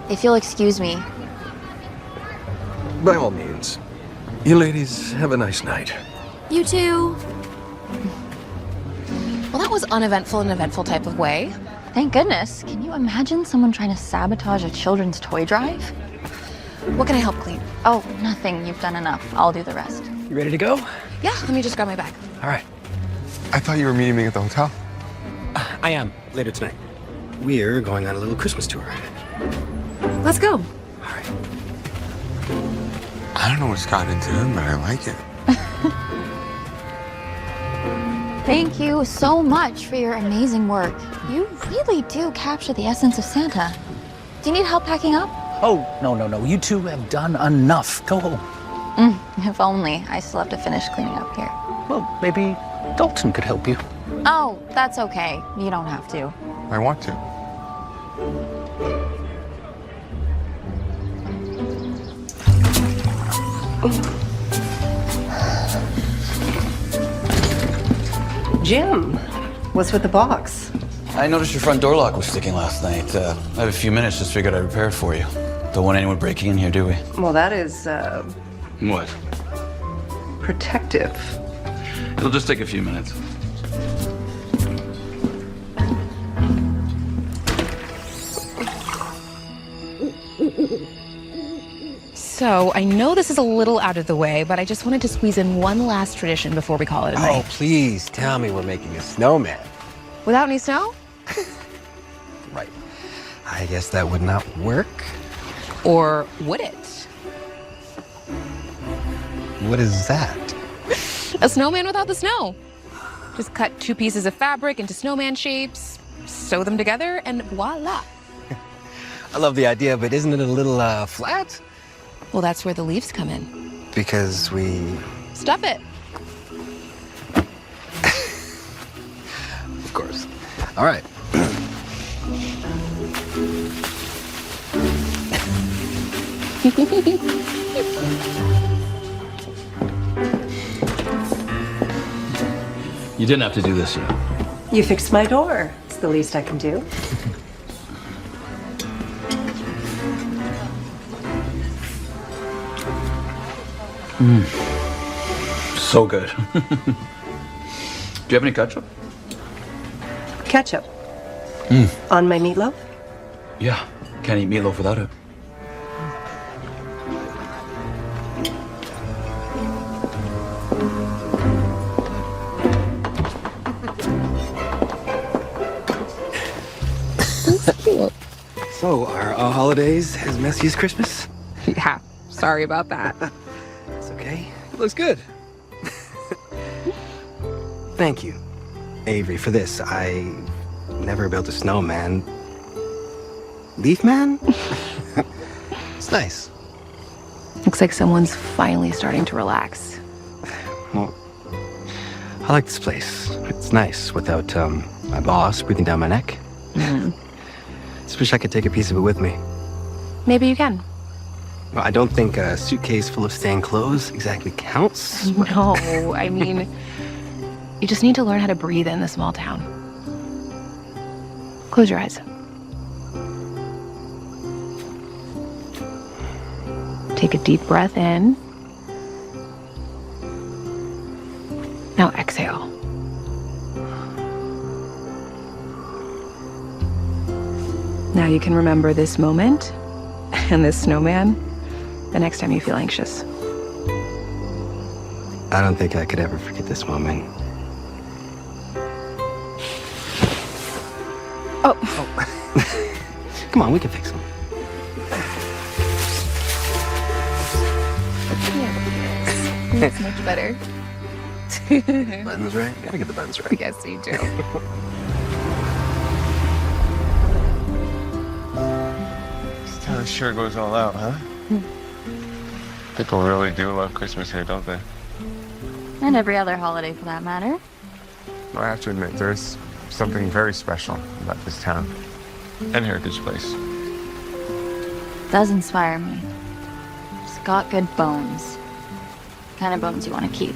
If you'll excuse me. By all means. You ladies have a nice night. You too. Well, that was uneventful in an eventful type of way. Thank goodness. Can you imagine someone trying to sabotage a children's toy drive? What can I help clean? Oh, nothing. You've done enough. I'll do the rest. You ready to go? Yeah, let me just grab my bag. All right. I thought you were meeting me at the hotel. I am, later tonight. We're going on a little Christmas tour. Let's go. I don't know what's gotten into him, but I like it. Thank you so much for your amazing work. You really do capture the essence of Santa. Do you need help packing up? Oh, no. You two have done enough. Go home. If only. I still have to finish cleaning up here. Well, maybe Dalton could help you. Oh, that's okay. You don't have to. I want to. Jim, what's with the box? I noticed your front door lock was sticking last night. I have a few minutes, just figured I'd repair it for you. Don't want anyone breaking in here, do we? Well, that is, What? protective. It'll just take a few minutes. So, I know this is a little out of the way, but I just wanted to squeeze in one last tradition before we call it a Oh, night. please tell me we're making a snowman. Without any snow? Right. I guess that would not work. Or would it? What is that? A snowman without the snow. Just cut 2 pieces of fabric into snowman shapes, sew them together, and voila. I love the idea, but isn't it a little flat? Well, that's where the leaves come in. Because we... Stuff it. Of course. All right. You didn't have to do this yet. You fixed my door. It's the least I can do. So good. Do you have any ketchup? Ketchup. On my meatloaf? Yeah. Can't eat meatloaf without it. So, are all holidays as messy as Christmas? Yeah, sorry about that. It's okay. It looks good. Thank you, Avery, for this. I never built a snowman. Leaf man? It's nice. Looks like someone's finally starting to relax. Well, I like this place. It's nice without my boss breathing down my neck. Just wish I could take a piece of it with me. Maybe you can. Well, I don't think a suitcase full of stained clothes exactly counts. No, I mean, you just need to learn how to breathe in the small town. Close your eyes. Take a deep breath in. Now exhale. Now you can remember this moment and this snowman the next time you feel anxious. I don't think I could ever forget this moment. Oh. Come on, we can fix them. That's much better. Buttons right? Gotta get the buttons right. Yes, you do. Sure goes all out, huh? People really do love Christmas here, don't they? And every other holiday for that matter. I have to admit, there's something very special about this town and Heritage Place. Does inspire me. It's got good bones. Kind of bones you want to keep.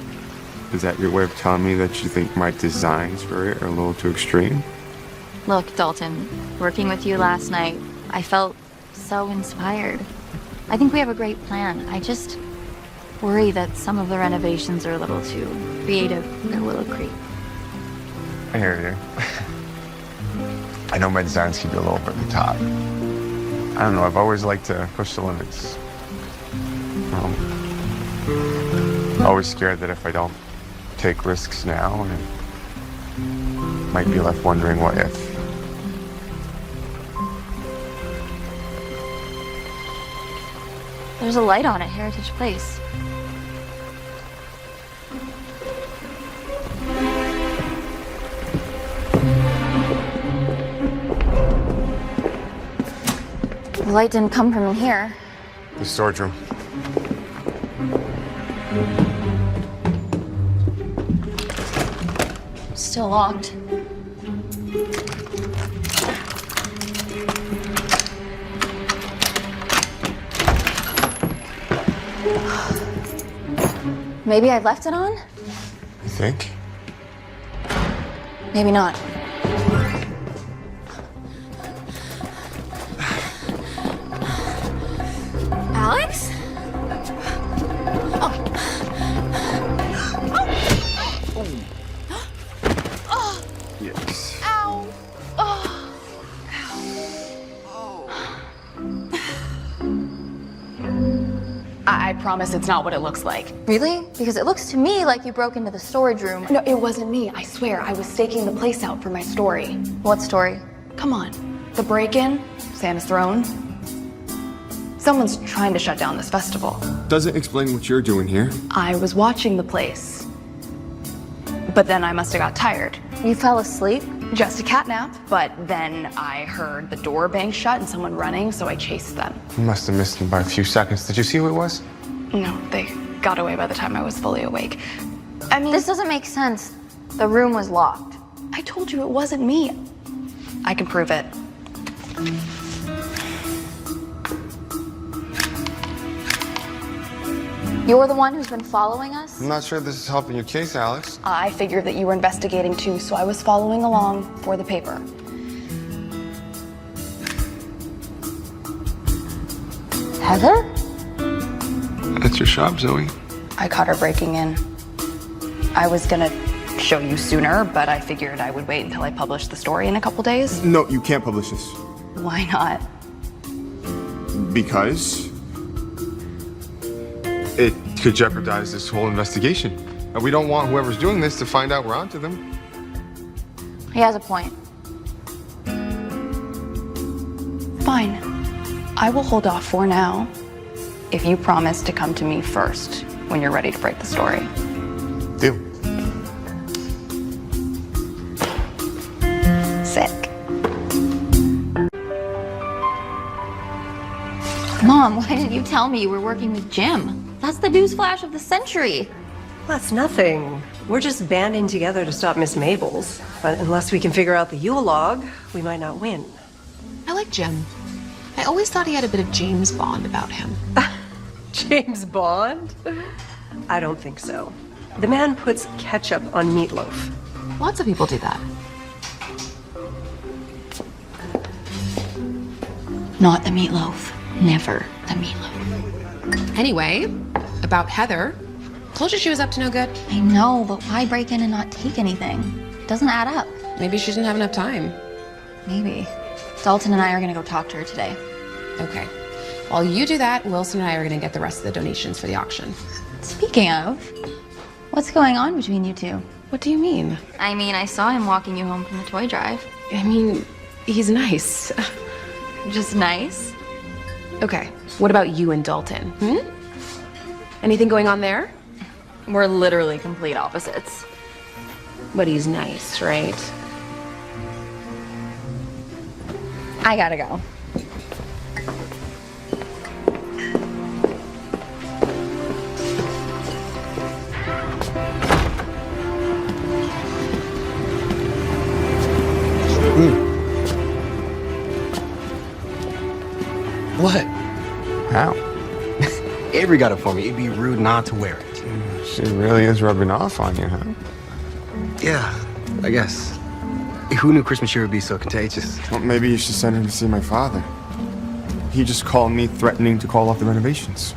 Is that your way of telling me that you think my designs for it are a little too extreme? Look, Dalton, working with you last night, I felt so inspired. I think we have a great plan. I just worry that some of the renovations are a little too creative for Willow Creek. I hear you. I know my designs can be a little bit over the top. I don't know, I've always liked to push the limits. Always scared that if I don't take risks now, I might be left wondering what if. There's a light on at Heritage Place. The light didn't come from in here. The storage room. Still locked. Maybe I left it on? You think? Maybe not. Alex? Yes. Ow! I promise it's not what it looks like. Really? Because it looks to me like you broke into the storage room. No, it wasn't me. I swear. I was staking the place out for my story. What story? Come on. The break-in, Santa's throne. Someone's trying to shut down this festival. Doesn't explain what you're doing here. I was watching the place. But then I must have got tired. You fell asleep? Just a cat nap. But then I heard the door bang shut and someone running, so I chased them. You must have missed him by a few seconds. Did you see who it was? No, they got away by the time I was fully awake. I mean, This doesn't make sense. The room was locked. I told you it wasn't me. I can prove it. You're the one who's been following us? I'm not sure this is helping your case, Alex. I figured that you were investigating too, so I was following along for the paper. Heather? That's your shop, Zoe. I caught her breaking in. I was gonna show you sooner, but I figured I would wait until I published the story in a couple days. No, you can't publish this. Why not? Because it could jeopardize this whole investigation. And we don't want whoever's doing this to find out we're onto them. He has a point. Fine. I will hold off for now if you promise to come to me first when you're ready to break the story. Deal. Sick. Mom, why didn't you tell me you were working with Jim? That's the newsflash of the century. That's nothing. We're just banding together to stop Miss Mabel's. But unless we can figure out the Yule log, we might not win. I like Jim. I always thought he had a bit of James Bond about him. James Bond? I don't think so. The man puts ketchup on meatloaf. Lots of people do that. Not the meatloaf. Never the meatloaf. Anyway, about Heather. Told you she was up to no good. I know, but why break in and not take anything? It doesn't add up. Maybe she didn't have enough time. Maybe. Dalton and I are gonna go talk to her today. Okay. While you do that, Wilson and I are gonna get the rest of the donations for the auction. Speaking of, what's going on between you two? What do you mean? I mean, I saw him walking you home from the toy drive. I mean, he's nice. Just nice? Okay, what about you and Dalton? Anything going on there? We're literally complete opposites. But he's nice, right? I gotta go. What? How? Avery got it for me. It'd be rude not to wear it. She really is rubbing off on you, huh? Yeah, I guess. Who knew Christmas cheer would be so contagious? Well, maybe you should send her to see my father. He just called me threatening to call off the renovations.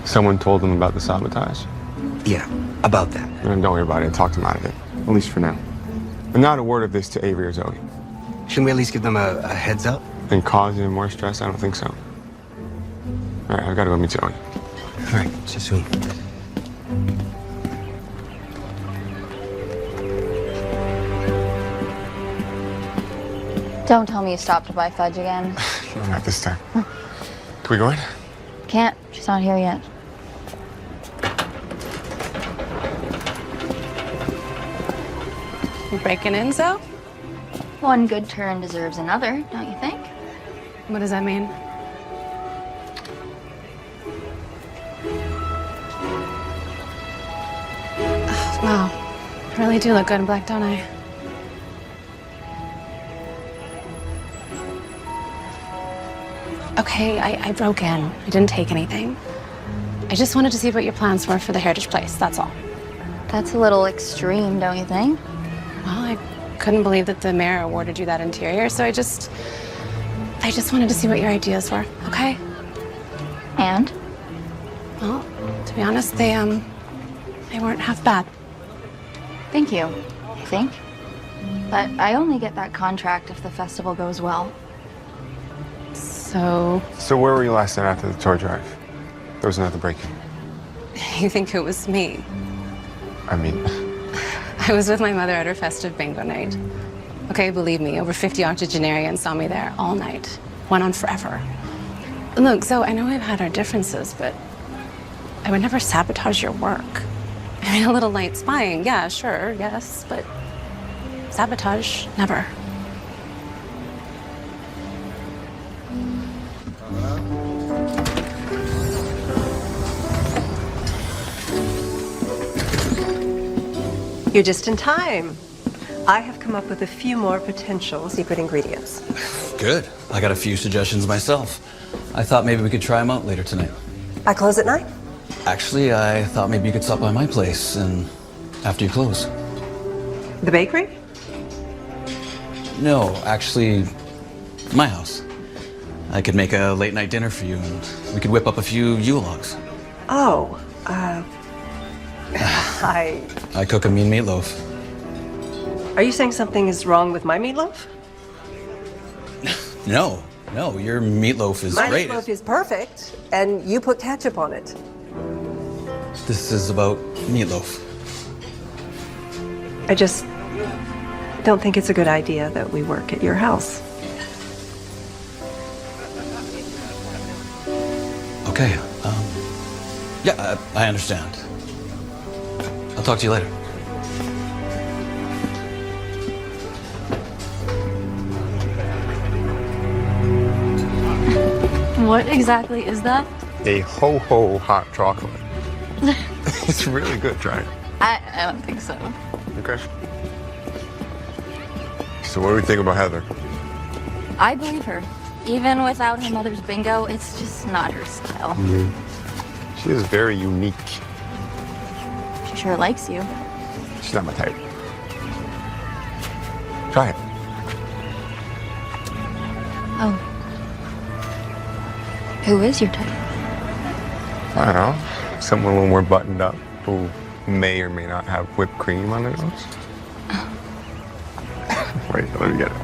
Someone told him about the sabotage? Yeah, about that. Don't worry about it. I talked him out of it. At least for now. And not a word of this to Avery or Zoe. Shouldn't we at least give them a heads up? And cause him more stress? I don't think so. All right, I've got to go meet Zoe. All right, see you soon. Don't tell me you stopped to buy fudge again. No, not this time. Can we go in? Can't. She's not here yet. You breaking in, Zoe? One good turn deserves another, don't you think? What does that mean? Oh, wow. I really do look good in black, don't I? Okay, I broke in. I didn't take anything. I just wanted to see what your plans were for the Heritage Place, that's all. That's a little extreme, don't you think? Well, I couldn't believe that the mayor awarded you that interior, so I just wanted to see what your ideas were, okay? And? Well, to be honest, they weren't half bad. Thank you, I think. But I only get that contract if the festival goes well. So where were you last night after the toy drive? There was another break-in. you think it was me? I mean, I was with my mother at her festive bingo night. Okay, believe me, over 50 octogenarians saw me there all night. Went on forever. Look, Zoe, I know we've had our differences, but I would never sabotage your work. I mean, a little light spying, yeah, sure, yes, but sabotage, never. You're just in time. I have come up with a few more potential secret ingredients. Good. I got a few suggestions myself. I thought maybe we could try them out later tonight. I close at 9? Actually, I thought maybe you could stop by my place and after you close. The bakery? No, actually, my house. I could make a late night dinner for you and we could whip up a few Yule logs. Oh, I cook a mean meatloaf. Are you saying something is wrong with my meatloaf? No, your meatloaf is My great. meatloaf is perfect, and you put ketchup on it. This is about meatloaf. I just don't think it's a good idea that we work at your house. Okay, yeah, I understand. I'll talk to you later. What exactly is that? a ho-ho hot chocolate. It's really good, try it. I don't think so. Okay. So what do we think about Heather? I believe her. Even without her mother's bingo, it's just not her style. She is very unique. She sure likes you. She's not my type. Try it. Oh. Who is your type? I don't know. Someone a little more buttoned up who may or may not have whipped cream on their nose. Wait, let me get it.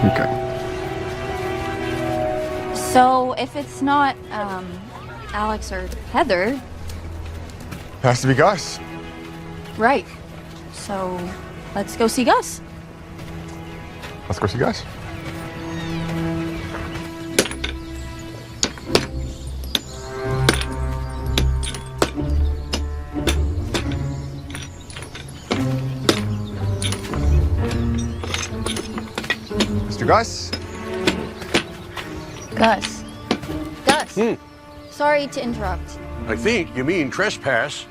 Okay. So if it's not Alex or Heather, Has to be Gus. right? So let's go see Gus. Let's go see Gus. Mr. Gus? Gus. Gus. Sorry to interrupt. I think you mean trespass.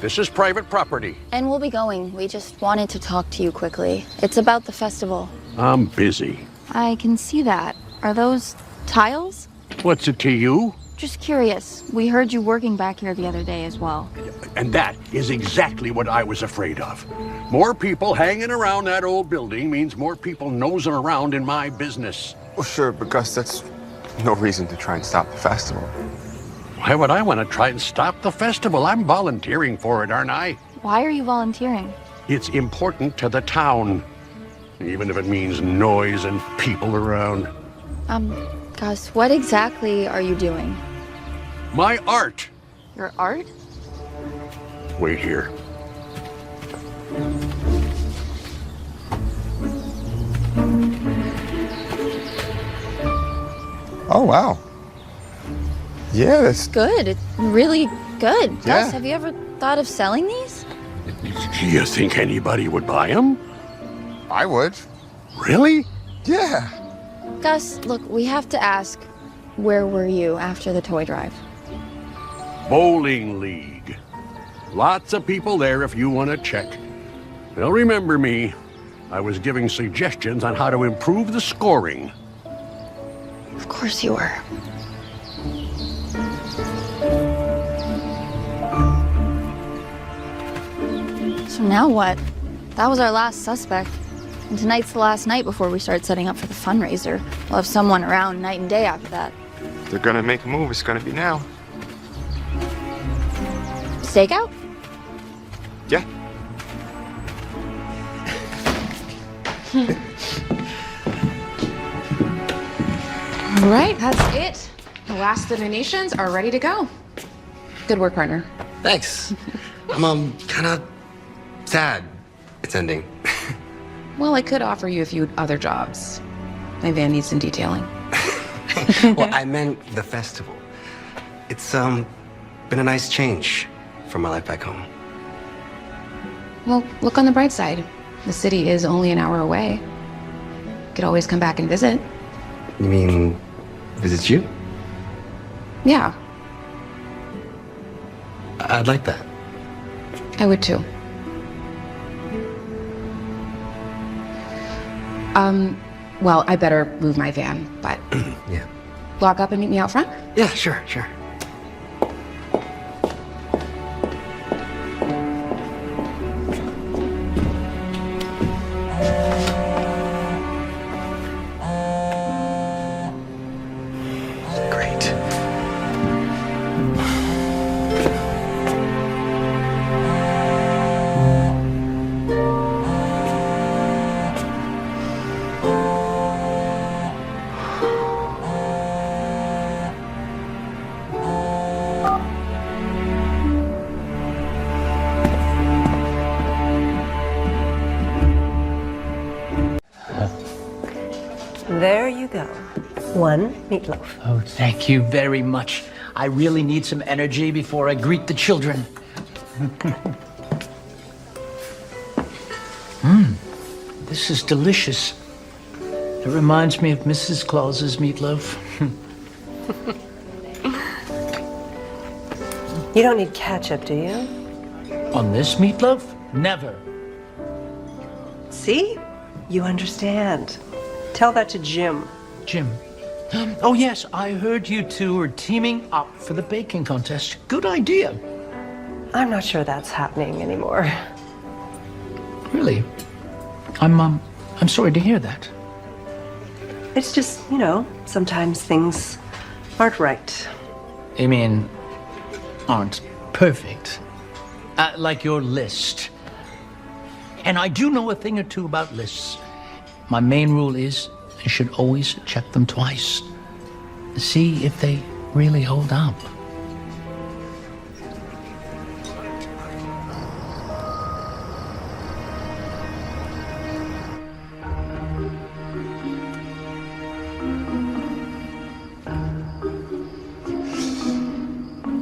This is private property. And we'll be going. We just wanted to talk to you quickly. It's about the festival. I'm busy. I can see that. Are those tiles? What's it to you? Just curious. We heard you working back here the other day as well. And that is exactly what I was afraid of. More people hanging around that old building means more people nosing around in my business. Well, sure, but Gus, that's no reason to try and stop the festival. Why would I want to try and stop the festival? I'm volunteering for it, aren't I? Why are you volunteering? It's important to the town, even if it means noise and people around. Gus, what exactly are you doing? My art. Your art? Wait here. Oh, wow. Yeah, that's... Good. It's really good. Yeah. Gus, have you ever thought of selling these? Do you think anybody would buy them? I would. Really? Yeah. Gus, look, we have to ask, where were you after the toy drive? Bowling league. Lots of people there if you want to check. They'll remember me. I was giving suggestions on how to improve the scoring. Of course you were. So now what? That was our last suspect. And tonight's the last night before we start setting up for the fundraiser. We'll have someone around night and day after that. They're gonna make a move. It's gonna be now. Stakeout? Yeah. All right, that's it. The last donations are ready to go. Good work, partner. Thanks. I'm kind of sad it's ending. Well, I could offer you a few other jobs. My van needs some detailing. Well, I meant the festival. It's been a nice change from my life back home. Well, look on the bright side. The city is only an hour away. Could always come back and visit. You mean visit you? Yeah, I'd like that. I would too. Well, I better move my van, but Yeah. lock up and meet me out front? Yeah, sure. Great. There you go. One meatloaf. Oh, thank you very much. I really need some energy before I greet the children. This is delicious. It reminds me of Mrs. Claus's meatloaf. You don't need ketchup, do you? On this meatloaf? Never. See? You understand. Tell that to Jim. Jim. Oh, yes, I heard you two are teaming up for the baking contest. Good idea. I'm not sure that's happening anymore. Really? I'm sorry to hear that. It's just, sometimes things aren't right. You mean, aren't perfect? Like your list. And I do know a thing or two about lists. My main rule is you should always check them twice. See if they really hold up.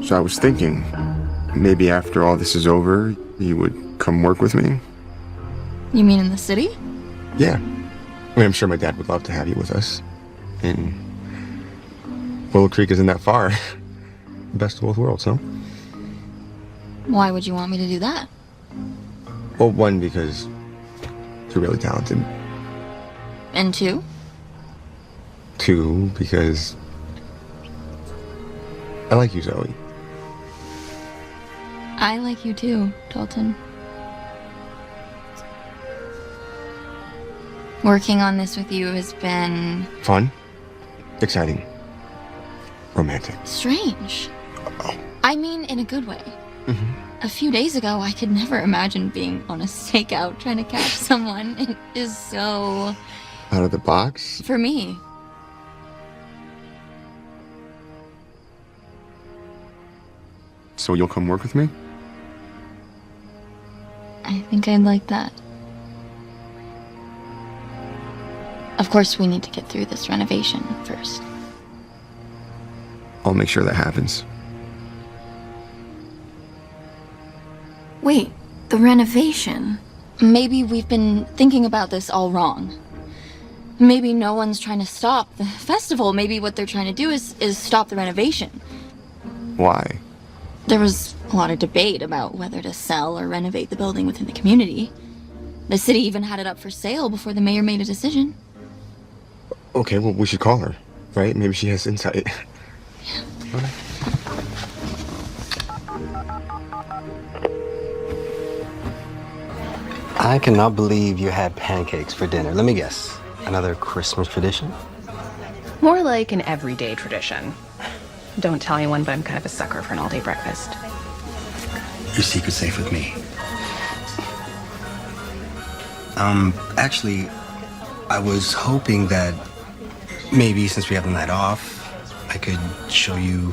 So I was thinking, maybe after all this is over, you would come work with me? You mean in the city? Yeah. I mean, I'm sure my dad would love to have you with us. And Willow Creek isn't that far. Best of both worlds, huh? Why would you want me to do that? Well, one, because you're really talented. And two? Two, because I like you, Zoe. I like you too, Dalton. Working on this with you has been... Fun, exciting, romantic. strange. Uh-oh. I mean, in a good way. A few days ago, I could never imagine being on a stakeout trying to catch someone. It is so... Out of the box? for me. So you'll come work with me? I think I'd like that. Of course, we need to get through this renovation first. I'll make sure that happens. Wait, the renovation? Maybe we've been thinking about this all wrong. Maybe no one's trying to stop the festival. Maybe what they're trying to do is stop the renovation. Why? There was a lot of debate about whether to sell or renovate the building within the community. The city even had it up for sale before the mayor made a decision. Okay, well, we should call her, right? Maybe she has insight. Yeah. Okay. I cannot believe you had pancakes for dinner. Let me guess. Another Christmas tradition? More like an everyday tradition. Don't tell anyone, but I'm kind of a sucker for an all-day breakfast. Your secret's safe with me. Actually, I was hoping that maybe since we have the night off, I could show you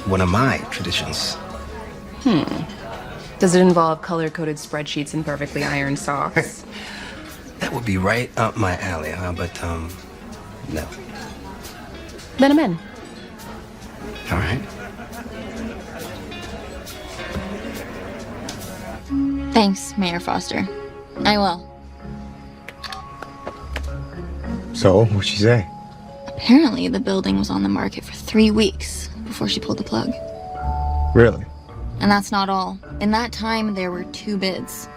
one of my traditions. Does it involve color-coded spreadsheets and perfectly ironed socks? That would be right up my alley, huh? But, no. Then I'm in. All right. Thanks, Mayor Foster. I will. So, what'd she say? Apparently, the building was on the market for 3 weeks before she pulled the plug. Really? And that's not all. In that time, there were 2 bids.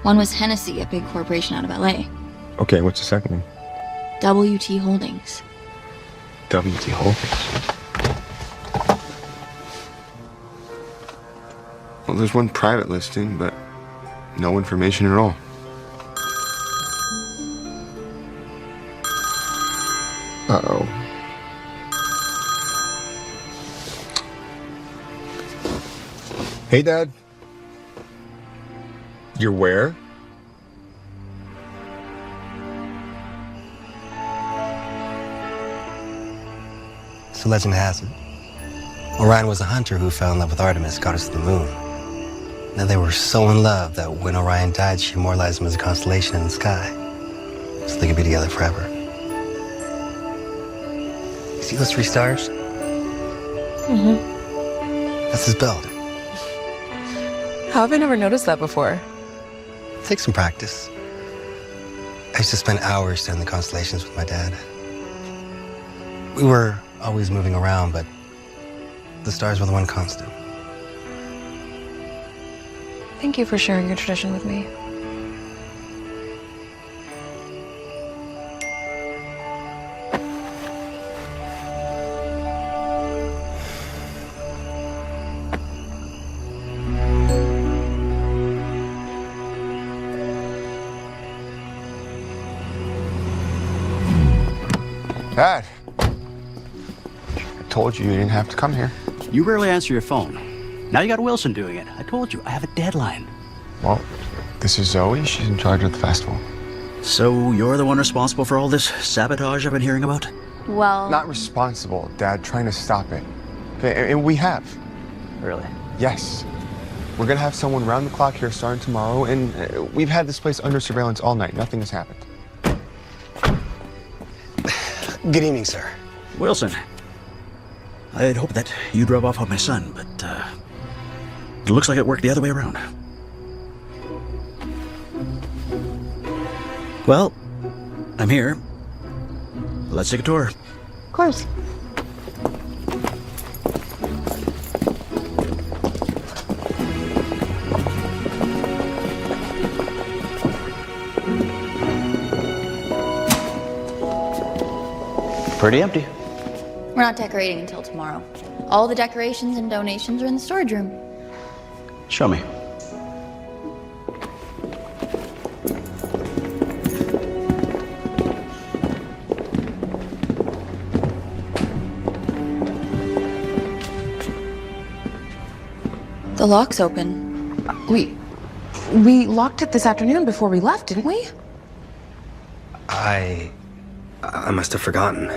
One was Hennessy, a big corporation out of LA. Okay, what's the second one? WT Holdings. WT Holdings. Well, there's one private listing, but no information at all. Uh-oh. Hey, Dad. You're where? So legend has it, Orion was a hunter who fell in love with Artemis, goddess of the moon. Now they were so in love that when Orion died, she immortalized him as a constellation in the sky, so they could be together forever. You see those 3 stars? That's his belt. How have I never noticed that before? Take some practice. I used to spend hours studying the constellations with my dad. We were always moving around, but the stars were the one constant. Thank you for sharing your tradition with me. Dad. I told you didn't have to come here. You rarely answer your phone. Now you got Wilson doing it. I told you, I have a deadline. Well, this is Zoe. She's in charge of the festival. So you're the one responsible for all this sabotage I've been hearing about? Well... Not responsible, Dad. Trying to stop it. Okay, and we have. Really? Yes. We're gonna have someone round the clock here starting tomorrow, and we've had this place under surveillance all night. Nothing has happened. Good evening, sir. Wilson, I had hoped that you'd rub off on my son, but it looks like it worked the other way around. Well, I'm here. Let's take a tour. Of course. pretty empty. We're not decorating until tomorrow. All the decorations and donations are in the storage room. Show me. The lock's open. We locked it this afternoon before we left, didn't we? I must have forgotten.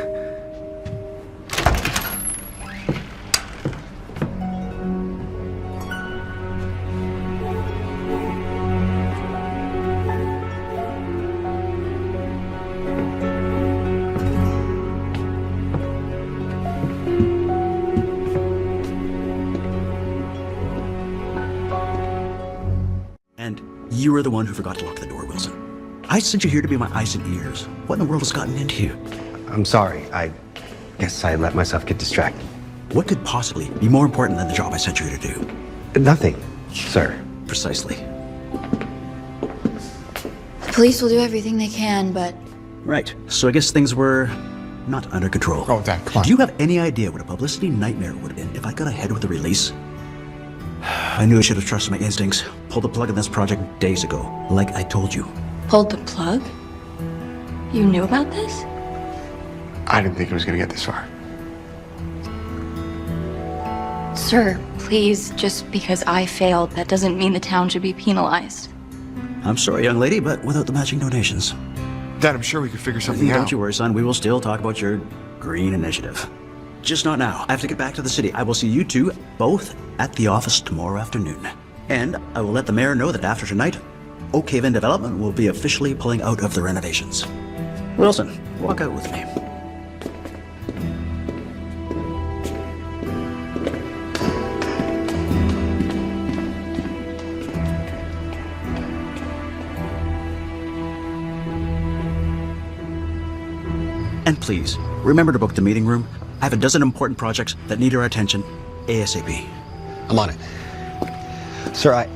And you were the one who forgot to lock the door, Wilson. I sent you here to be my eyes and ears. What in the world has gotten into you? I'm sorry. I guess I let myself get distracted. What could possibly be more important than the job I sent you here to do? Nothing, sir. Precisely. The police will do everything they can, but Right. So I guess things were not under control. Oh, Dad, come on. Do you have any idea what a publicity nightmare would have been if I got ahead with the release? I knew I should have trusted my instincts. Pulled the plug on this project days ago, like I told you. pulled the plug? You knew about this? I didn't think it was gonna get this far. Sir, please, just because I failed, that doesn't mean the town should be penalized. I'm sorry, young lady, but without the matching donations. Dad, I'm sure we could figure something out. Don't you worry, son. We will still talk about your green initiative. Just not now. I have to get back to the city. I will see you two both at the office tomorrow afternoon. And I will let the mayor know that after tonight, Oak Haven Development will be officially pulling out of the renovations. Wilson, walk out with me. And please, remember to book the meeting room. I have a dozen important projects that need our attention ASAP. I'm on it. Sir,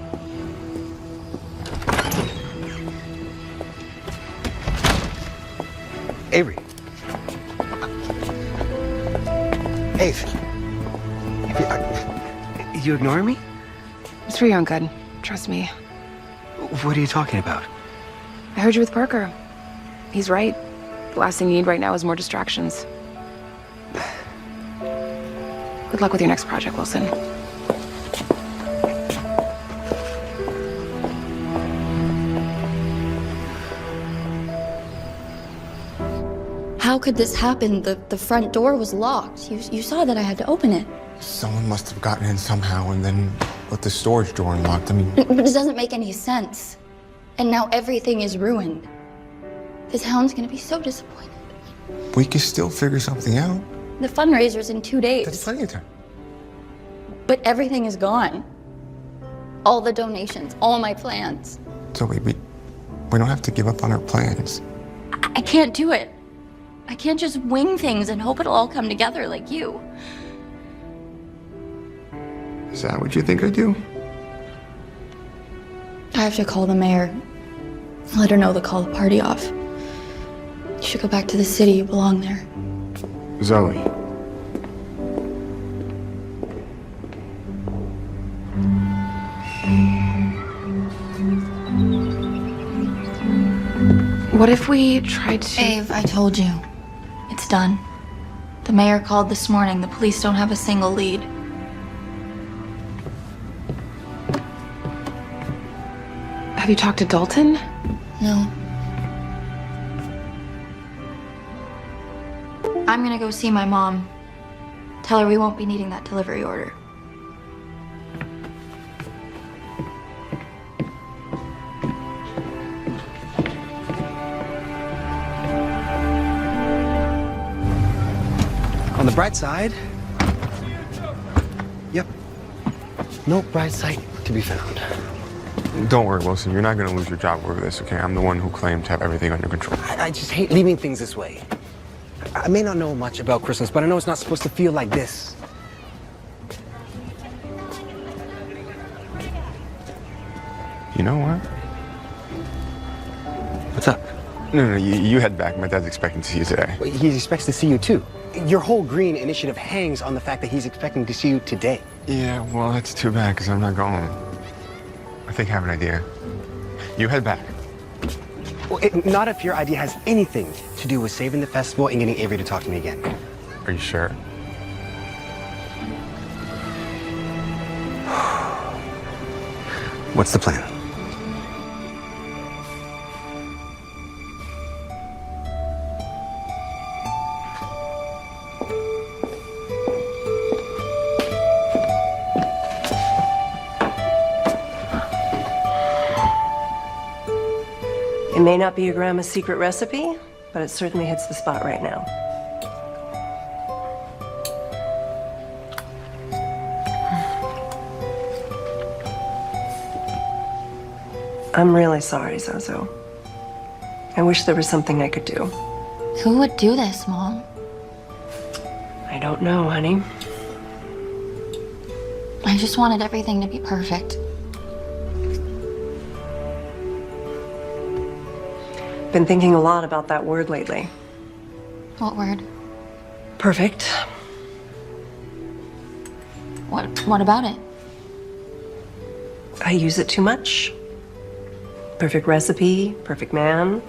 Avery. Ave. You ignoring me? It's for your own good. Trust me. What are you talking about? I heard you with Parker. He's right. The last thing you need right now is more distractions. Good luck with your next project, Wilson. How could this happen? The front door was locked. You saw that I had to open it. Someone must have gotten in somehow and then put the storage door unlocked. I mean, But it doesn't make any sense. And now everything is ruined. The town's gonna be so disappointed. we could still figure something out. The fundraiser's in 2 days. That's plenty of time. But everything is gone. All the donations, all my plans. Zoe, we don't have to give up on our plans. I can't do it. I can't just wing things and hope it'll all come together like you. Is that what you think I do? I have to call the mayor. Let her know to call the party off. You should go back to the city. You belong there. Zoe. What if we tried to... Ave, I told you. It's done. The mayor called this morning. The police don't have a single lead. Have you talked to Dalton? No. I'm gonna go see my mom. Tell her we won't be needing that delivery order. On the bright side. Yep. No bright side to be found. Don't worry, Wilson. You're not going to lose your job over this, okay? I'm the one who claimed to have everything under control. I just hate leaving things this way. I may not know much about Christmas, but I know it's not supposed to feel like this. You know what? What's up? No, you head back. My dad's expecting to see you today. He expects to see you too. Your whole green initiative hangs on the fact that he's expecting to see you today. Yeah, well, that's too bad because I'm not going. I think I have an idea. You head back. Well, not if your idea has anything to do with saving the festival and getting Avery to talk to me again. Are you sure? What's the plan? It may not be your grandma's secret recipe, but it certainly hits the spot right now. I'm really sorry, Zozo. I wish there was something I could do. Who would do this, Mom? I don't know, honey. I just wanted everything to be perfect. Been thinking a lot about that word lately. What word? Perfect. What about it? I use it too much. Perfect recipe, perfect man.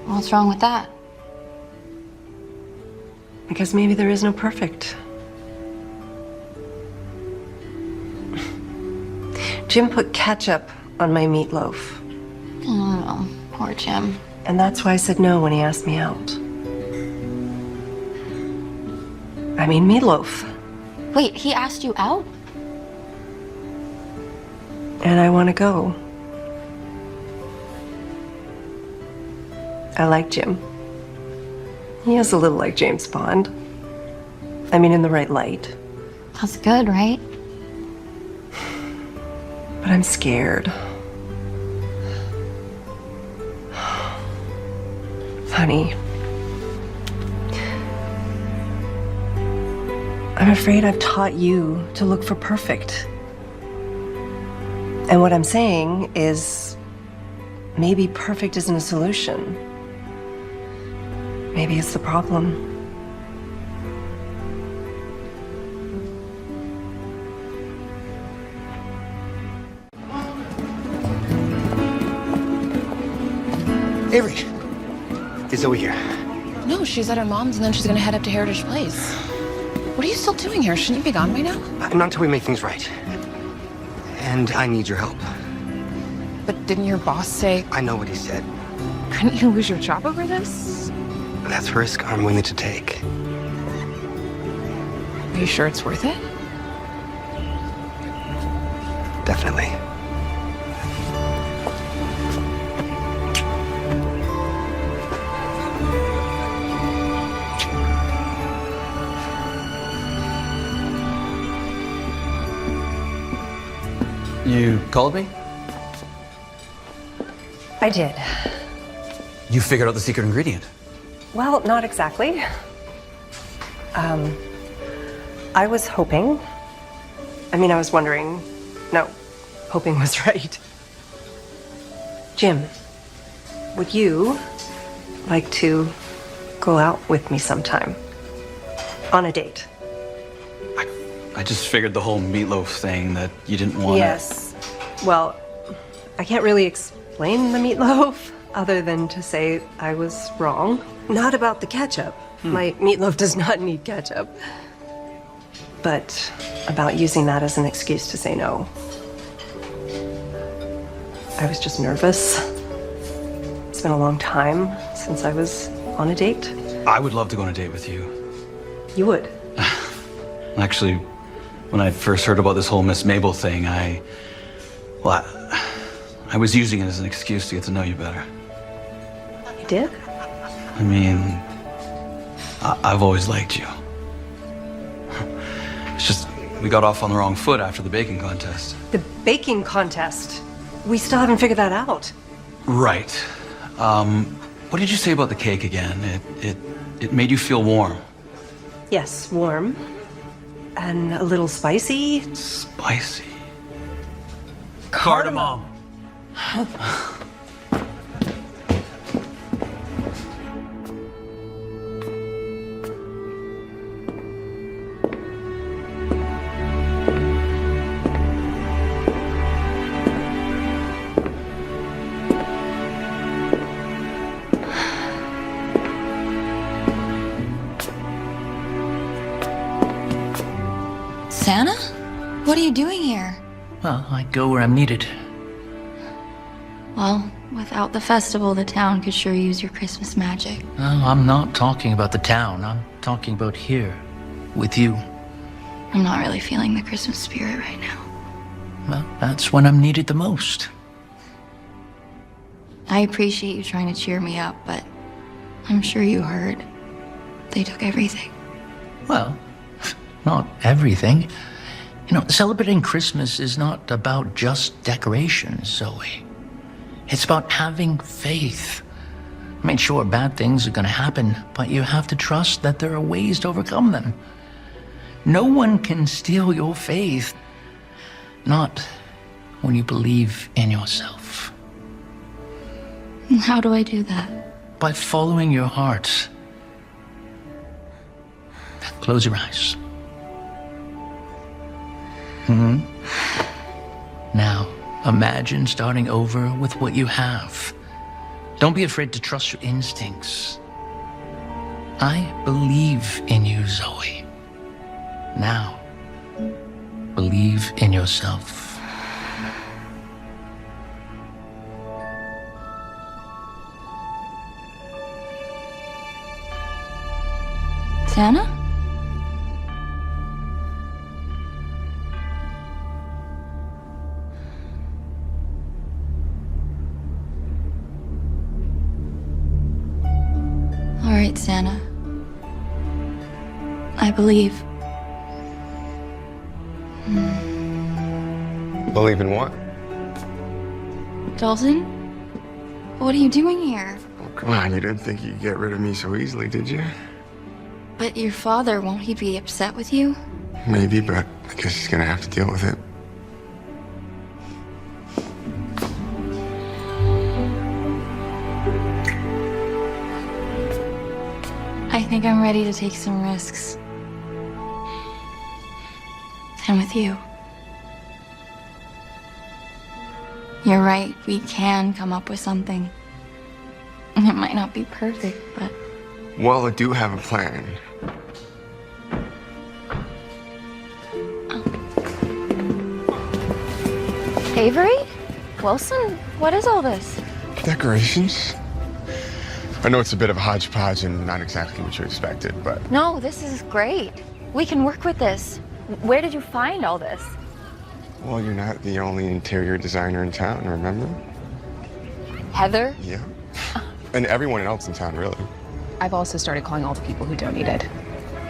What's wrong with that? Because maybe there is no perfect. Jim put ketchup on my meatloaf. Oh, poor Jim. And that's why I said no when he asked me out. I mean, meatloaf. Wait, he asked you out? And I want to go. I like Jim. He is a little like James Bond. I mean, in the right light. That's good, right? But I'm scared. Honey, I'm afraid I've taught you to look for perfect. And what I'm saying is, maybe perfect isn't a solution. Maybe it's the problem. Avery, is Zoe here? No, she's at her mom's and then she's gonna head up to Heritage Place. What are you still doing here? Shouldn't you be gone by now? Not until we make things right. And I need your help. But didn't your boss say... I know what he said. Couldn't you lose your job over this? That's a risk I'm willing to take. Are you sure it's worth it? Definitely. You called me? I did. You figured out the secret ingredient. Well, not exactly. I was hoping. I mean, I was wondering. No, hoping was right. Jim, would you like to go out with me sometime? On a date? I just figured the whole meatloaf thing that you didn't want. Yes. Well, I can't really explain the meatloaf other than to say I was wrong. Not about the ketchup. My meatloaf does not need ketchup. But about using that as an excuse to say no. I was just nervous. It's been a long time since I was on a date. I would love to go on a date with you. You would? Actually, when I first heard about this whole Miss Mabel thing, I was using it as an excuse to get to know you better. You did? I mean, I've always liked you. It's just, we got off on the wrong foot after the baking contest. The baking contest? We still haven't figured that out. Right. What did you say about the cake again? It made you feel warm. Yes, warm. And a little spicy. Spicy. Cardamom. What are you doing here? Well, I go where I'm needed. Well, without the festival, the town could sure use your Christmas magic. No, I'm not talking about the town. I'm talking about here, with you. I'm not really feeling the Christmas spirit right now. Well, that's when I'm needed the most. I appreciate you trying to cheer me up, but I'm sure you heard. They took everything. Well, not everything. You know, celebrating Christmas is not about just decorations, Zoe. It's about having faith. I mean, sure, bad things are going to happen, but you have to trust that there are ways to overcome them. No one can steal your faith. Not when you believe in yourself. How do I do that? By following your heart. Close your eyes. Now, imagine starting over with what you have. Don't be afraid to trust your instincts. I believe in you, Zoe. Now, believe in yourself. Santa? All right, Santa. I believe. Believe in what? Dalton? What are you doing here? Oh, come on, you didn't think you could get rid of me so easily, did you? But your father, won't he be upset with you? Maybe, but I guess he's gonna have to deal with it. I think I'm ready to take some risks. And with you. You're right, we can come up with something. It might not be perfect, but... Well, I do have a plan. Avery? Wilson? What is all this? Decorations? I know it's a bit of a hodgepodge and not exactly what you expected, but... No, this is great. We can work with this. Where did you find all this? Well, you're not the only interior designer in town, remember? Heather? Yeah. And everyone else in town, really. I've also started calling all the people who donated.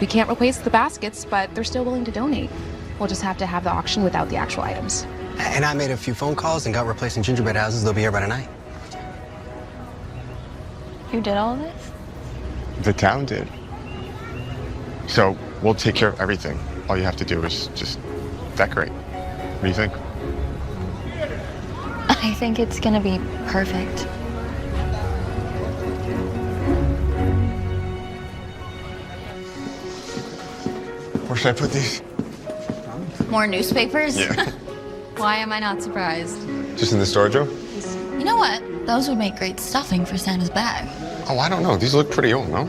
We can't replace the baskets, but they're still willing to donate. We'll just have to have the auction without the actual items. And I made a few phone calls and got replacing gingerbread houses. They'll be here by tonight. You did all this? The town did. So we'll take care of everything. All you have to do is just decorate. What do you think? I think it's gonna be perfect. Where should I put these? More newspapers? Yeah. Why am I not surprised? Just in the storage room? You know what? Those would make great stuffing for Santa's bag. Oh, I don't know. These look pretty old, no?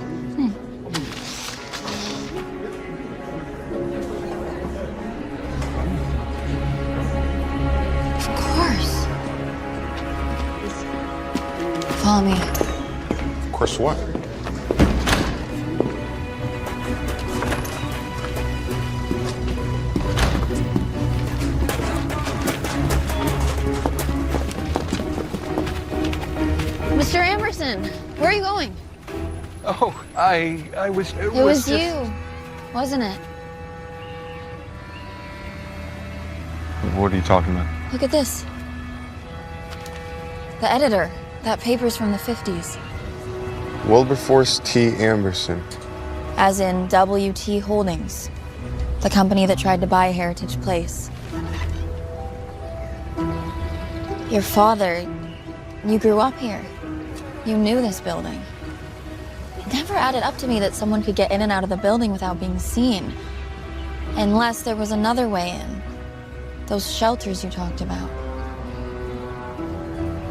Of course. Follow me. Of course what? Mr. Emerson, where are you going? Oh, I was... It was you, wasn't it? What are you talking about? Look at this. The editor. That paper's from the 50s. Wilberforce T. Amberson. As in WT Holdings, the company that tried to buy Heritage Place. Your father, you grew up here. You knew this building. It never added up to me that someone could get in and out of the building without being seen. Unless there was another way in. Those shelters you talked about.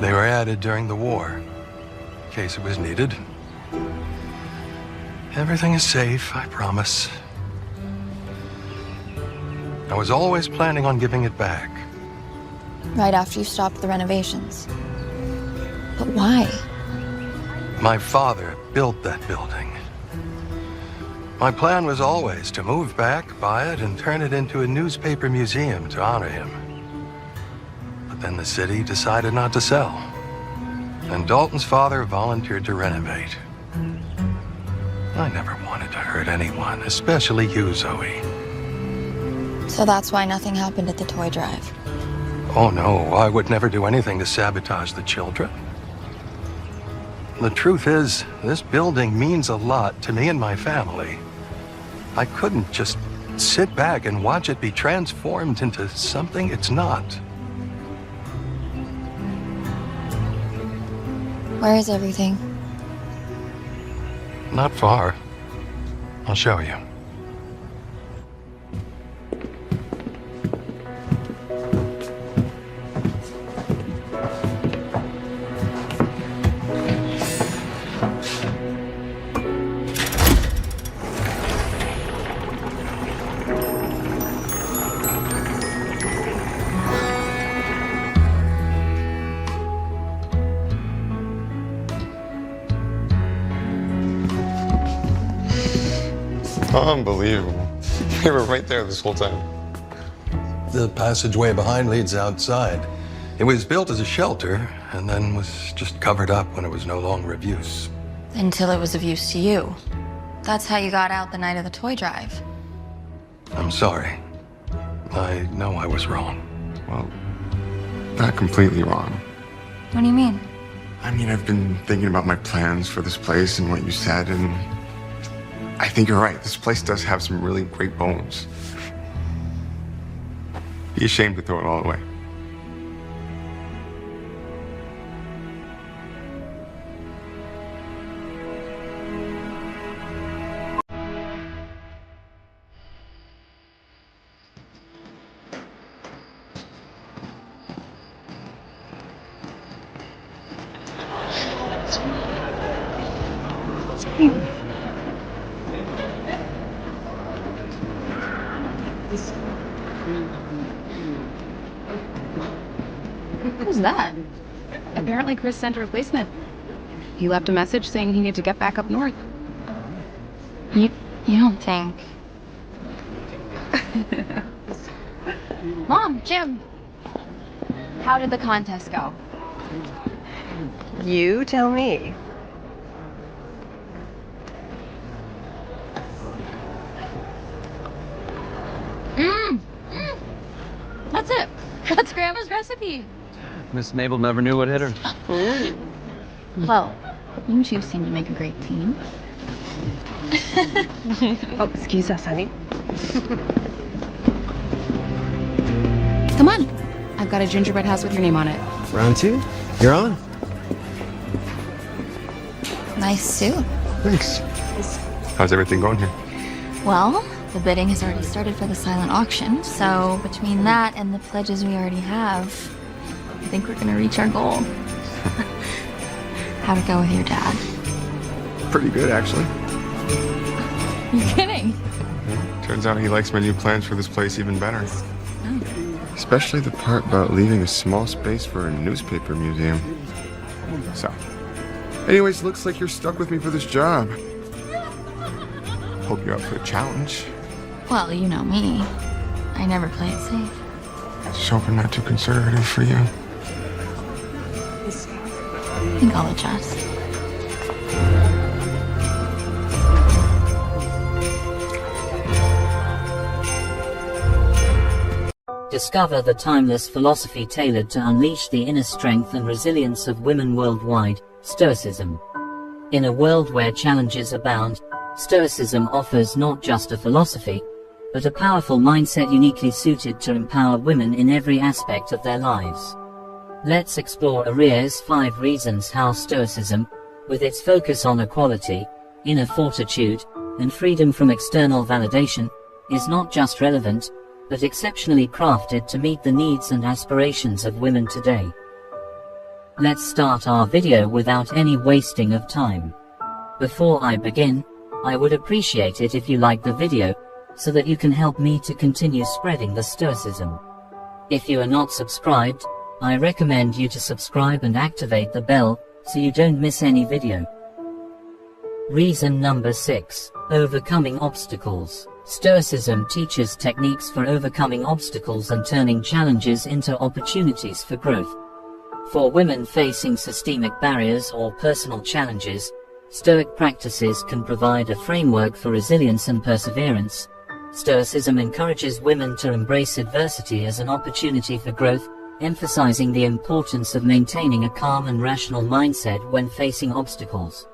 They were added during the war, in case it was needed. Everything is safe, I promise. I was always planning on giving it back. Right after you stopped the renovations. But why? My father built that building. My plan was always to move back, buy it, and turn it into a newspaper museum to honor him. But then the city decided not to sell. And Dalton's father volunteered to renovate. I never wanted to hurt anyone, especially you, Zoe. So that's why nothing happened at the toy drive. Oh no, I would never do anything to sabotage the children. The truth is, this building means a lot to me and my family. I couldn't just sit back and watch it be transformed into something it's not. Where is everything? Not far. I'll show you. Unbelievable. They were right there this whole time. The passageway behind leads outside. It was built as a shelter and then was just covered up when it was no longer of use. Until it was of use to you. That's how you got out the night of the toy drive. I'm sorry. I know I was wrong. Well, not completely wrong. What do you mean? I mean, I've been thinking about my plans for this place and what you said, and I think you're right. This place does have some really great bones. Be ashamed to throw it all away. Who's that? Apparently Chris sent a replacement. He left a message saying he needed to get back up north. You don't think... Mom, Jim! How did the contest go? You tell me. That's it. That's Grandma's recipe. Miss Mabel never knew what hit her. Well, you two seem to make a great team. Oh, excuse us, honey. Come on. I've got a gingerbread house with your name on it. Round two? You're on? Nice suit. Thanks. How's everything going here? Well, the bidding has already started for the silent auction, so between that and the pledges we already have, I think we're gonna reach our goal. How'd it go with your dad? Pretty good, actually. You're kidding. Turns out he likes my new plans for this place even better. Oh. Especially the part about leaving a small space for a newspaper museum. So, anyways, looks like you're stuck with me for this job. Hope you're up for a challenge. Well, you know me. I never play it safe. Just hope I'm not too conservative for you. I think I'll adjust. Discover the timeless philosophy tailored to unleash the inner strength and resilience of women worldwide, Stoicism. In a world where challenges abound, Stoicism offers not just a philosophy, but a powerful mindset uniquely suited to empower women in every aspect of their lives. Let's explore Aria's 5 reasons how Stoicism, with its focus on equality, inner fortitude, and freedom from external validation, is not just relevant, but exceptionally crafted to meet the needs and aspirations of women today. Let's start our video without any wasting of time. Before I begin, I would appreciate it if you like the video, so that you can help me to continue spreading the Stoicism. If you are not subscribed, I recommend you to subscribe and activate the bell so you don't miss any video. Reason number 6. Overcoming obstacles. Stoicism teaches techniques for overcoming obstacles and turning challenges into opportunities for growth. For women facing systemic barriers or personal challenges, Stoic practices can provide a framework for resilience and perseverance. Stoicism encourages women to embrace adversity as an opportunity for growth, emphasizing the importance of maintaining a calm and rational mindset when facing obstacles.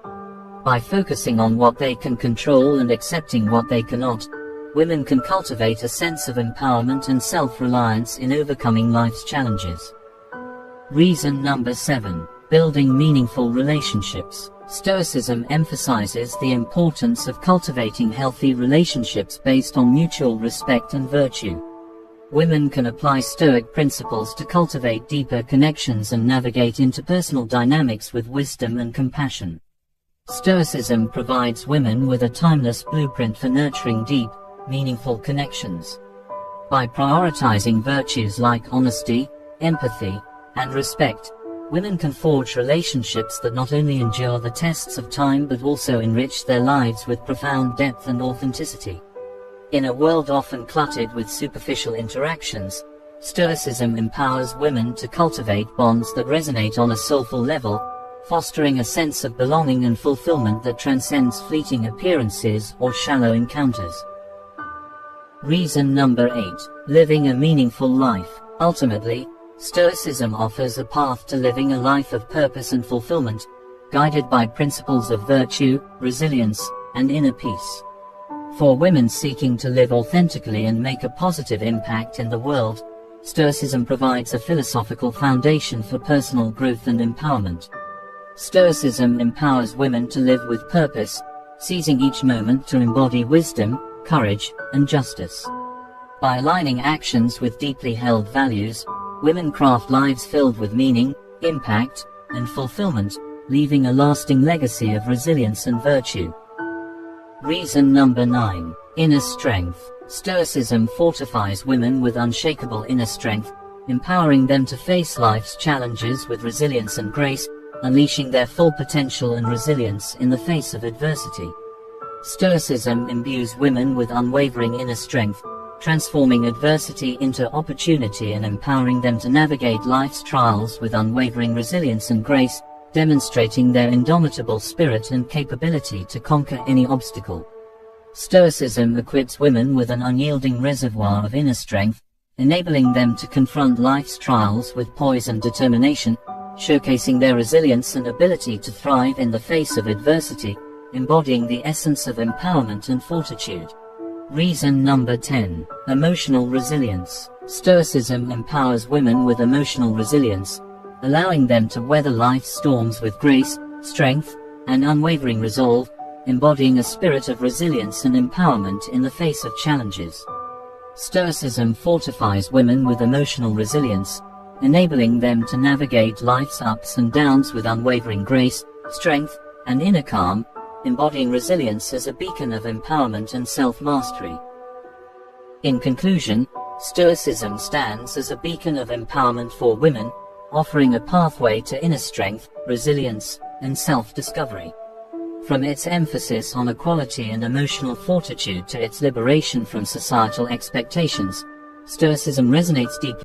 By focusing on what they can control and accepting what they cannot, women can cultivate a sense of empowerment and self-reliance in overcoming life's challenges. Reason number 7. Building meaningful relationships. Stoicism emphasizes the importance of cultivating healthy relationships based on mutual respect and virtue. Women can apply Stoic principles to cultivate deeper connections and navigate interpersonal dynamics with wisdom and compassion. Stoicism provides women with a timeless blueprint for nurturing deep, meaningful connections. By prioritizing virtues like honesty, empathy, and respect, women can forge relationships that not only endure the tests of time but also enrich their lives with profound depth and authenticity. In a world often cluttered with superficial interactions, Stoicism empowers women to cultivate bonds that resonate on a soulful level, fostering a sense of belonging and fulfillment that transcends fleeting appearances or shallow encounters. Reason number 8. Living a meaningful life. Ultimately, Stoicism offers a path to living a life of purpose and fulfillment, guided by principles of virtue, resilience, and inner peace. For women seeking to live authentically and make a positive impact in the world, Stoicism provides a philosophical foundation for personal growth and empowerment. Stoicism empowers women to live with purpose, seizing each moment to embody wisdom, courage, and justice. By aligning actions with deeply held values, women craft lives filled with meaning, impact, and fulfillment, leaving a lasting legacy of resilience and virtue. Reason number 9. Inner strength. Stoicism fortifies women with unshakable inner strength, empowering them to face life's challenges with resilience and grace, unleashing their full potential and resilience in the face of adversity. Stoicism imbues women with unwavering inner strength, transforming adversity into opportunity and empowering them to navigate life's trials with unwavering resilience and grace, demonstrating their indomitable spirit and capability to conquer any obstacle. Stoicism equips women with an unyielding reservoir of inner strength, enabling them to confront life's trials with poise and determination, showcasing their resilience and ability to thrive in the face of adversity, embodying the essence of empowerment and fortitude. Reason number 10. Emotional resilience. Stoicism empowers women with emotional resilience, allowing them to weather life's storms with grace, strength, and unwavering resolve, embodying a spirit of resilience and empowerment in the face of challenges. Stoicism fortifies women with emotional resilience, enabling them to navigate life's ups and downs with unwavering grace, strength, and inner calm, embodying resilience as a beacon of empowerment and self-mastery. In conclusion, Stoicism stands as a beacon of empowerment for women, offering a pathway to inner strength, resilience, and self-discovery. From its emphasis on equality and emotional fortitude to its liberation from societal expectations, Stoicism resonates deeply